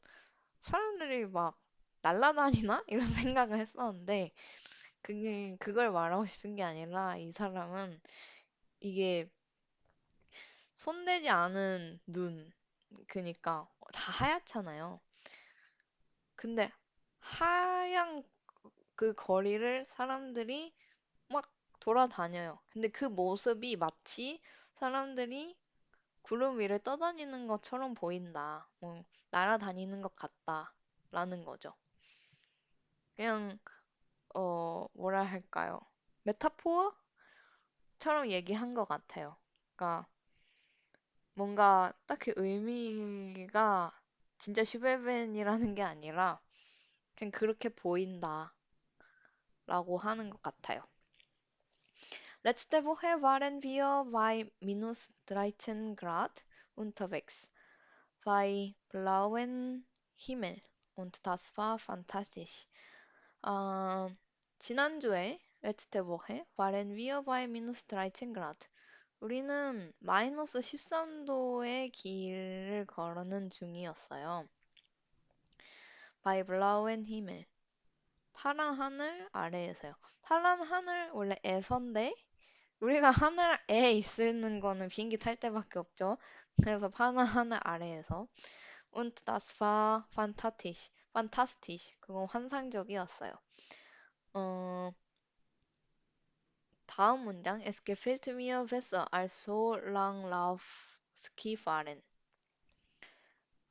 사람들이 막 날아다니나? 이런 생각을 했었는데 그게 그걸 말하고 싶은 게 아니라 이 사람은 이게 손대지 않은 눈 그니까 다 하얗잖아요. 근데 하얀 그 거리를 사람들이 막 돌아다녀요. 근데 그 모습이 마치 사람들이 구름 위를 떠다니는 것처럼 보인다. 날아다니는 것 같다. 라는 거죠. 그냥, 뭐라 할까요? 메타포어처럼 얘기한 것 같아요. 그러니까 뭔가 딱히 의미가 진짜 슈베벤이라는 게 아니라 그냥 그렇게 보인다. 라고 하는 것 같아요. Letzte Woche waren wir bei minus 13 Grad unterwegs. Bei blauem Himmel. Und das war fantastisch. 아, 지난주에 letzte Woche waren wir bei minus 13 Grad. 우리는 마이너스 13도의 길을 걸어는 중이었어요. Bei blauem Himmel. 파란 하늘 아래에서요. 파란 하늘 원래 에서인데 우리가 하늘에 있는 거는 비행기 탈 때밖에 없죠. 그래서 파란 하늘 아래에서. Und das war fantastisch. fantastisch. 그건 환상적이었어요. 어, 다음 문장. Es gefällt mir besser als so Langlauf Skifahren.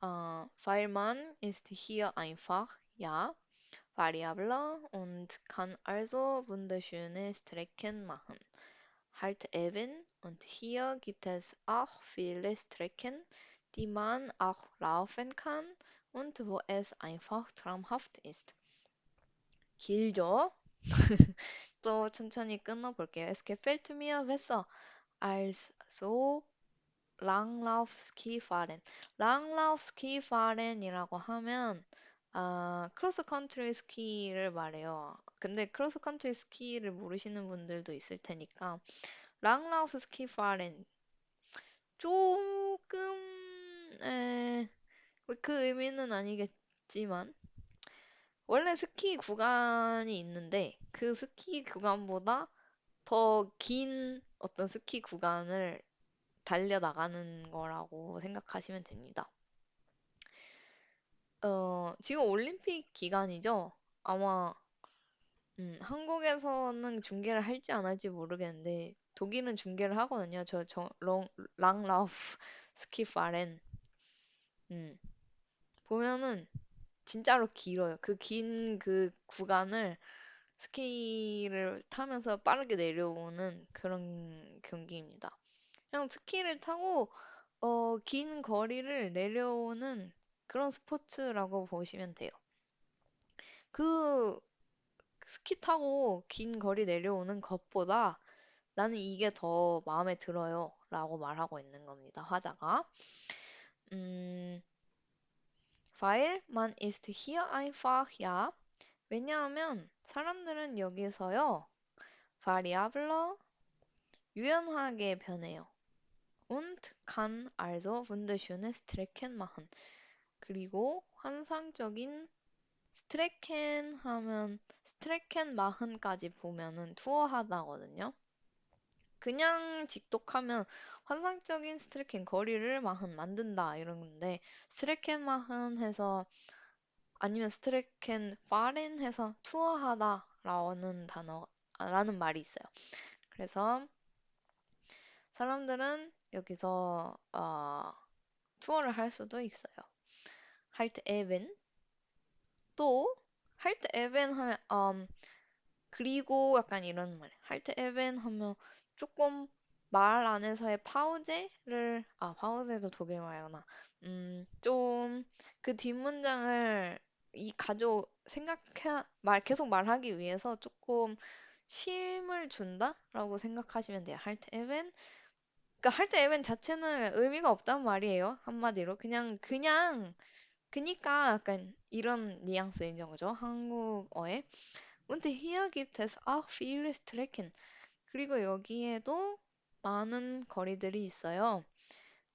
Weil man ist hier einfach, ja, variabler und kann also wunderschöne Strecken machen. Halt eben, und hier gibt es auch viele Strecken, die man auch laufen kann und wo es einfach traumhaft ist. 길죠? 또 천천히 끊어볼게요. Es gefällt mir besser als so Langlauf Skifahren. Langlauf Skifahren이라고 하면 크로스 컨트리 스키를 말해요. 근데 크로스 컨트리 스키를 모르시는 분들도 있을 테니까 랑라우프 스키파렌 조금 그 의미는 아니겠지만 원래 스키 구간이 있는데 그 스키 구간보다 더 긴 어떤 스키 구간을 달려나가는 거라고 생각하시면 됩니다. 지금 올림픽 기간이죠? 아마 한국에서는 중계를 할지 안 할지 모르겠는데 독일은 중계를 하거든요. 랑라우프 스키파렌. 음, 보면은 진짜로 길어요. 그 긴 그 구간을 스키를 타면서 빠르게 내려오는 그런 경기입니다. 그냥 스키를 타고 긴 거리를 내려오는 그런 스포츠라고 보시면 돼요. 그 스키 타고 긴 거리 내려오는 것보다 나는 이게 더 마음에 들어요. 라고 말하고 있는 겁니다. 화자가. 음, weil man ist hier einfach, ja. 왜냐하면 사람들은 여기서요. variabler, 유연하게 변해요. und kann also wunderschöne Strecken machen. 그리고 환상적인 스트레켄 하면 스트레켄 마흔까지 보면은 투어하다거든요. 그냥 직독하면 환상적인 스트레켄 거리를 마흔 만든다 이런 건데 스트레켄 마흔 해서 아니면 스트레켄 파렌 해서 투어하다라는 라는 말이 있어요. 그래서 사람들은 여기서 투어를 할 수도 있어요. 할트 에벤 또 할트 에벤 하면 그리고 약간 이런 말. 할트 에벤 하면 조금 말 안에서의 파우제도 독일 말이구나. 좀 그 뒷문장을 계속 말하기 위해서 조금 쉼을 준다라고 생각하시면 돼요. 할트 에벤. 그러니까 할트 에벤 자체는 의미가 없단 말이에요. 한마디로. 그니까 약간 이런 뉘앙스인 거죠. 한국어에. Und hier gibt es auch viele Strecken. 그리고 여기에도 많은 거리들이 있어요.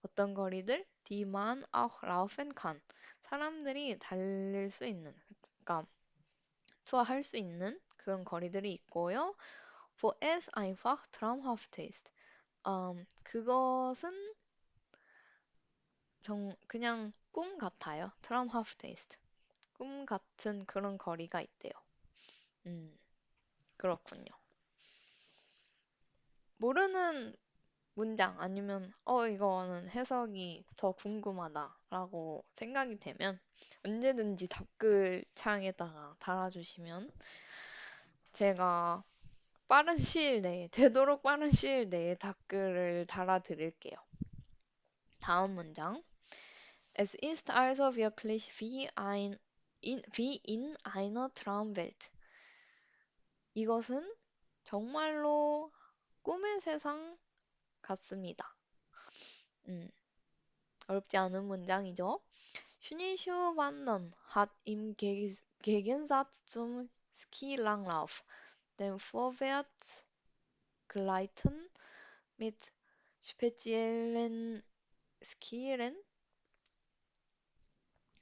어떤 거리들? Die man auch laufen kann. 사람들이 달릴 수 있는, 그러니까 투어할 수 있는 그런 거리들이 있고요. Wo es einfach traumhaft ist. 그것은 그냥 꿈 같아요. traumhaft ist. 꿈 같은 그런 거리가 있대요. 음, 그렇군요. 모르는 문장 아니면 이거는 해석이 더 궁금하다라고 생각이 되면 언제든지 댓글 창에다가 달아주시면 제가 되도록 빠른 시일 내에 댓글을 달아드릴게요. 다음 문장. Es ist also wirklich wie in einer Traumwelt. 이것은 정말로 꿈의 세상 같습니다. 음, 어렵지 않은 문장이죠. Schneeschuhwandern hat im Gegensatz zum Skilanglauf den Vorwärtsgleiten mit speziellen Skieren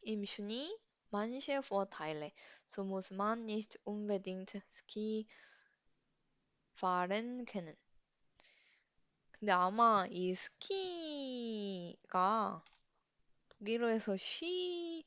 im Schnee manche Vorteile. So muss man nicht unbedingt Ski fahren können. 근데 아마 이 스키가 독일어에서 쉬로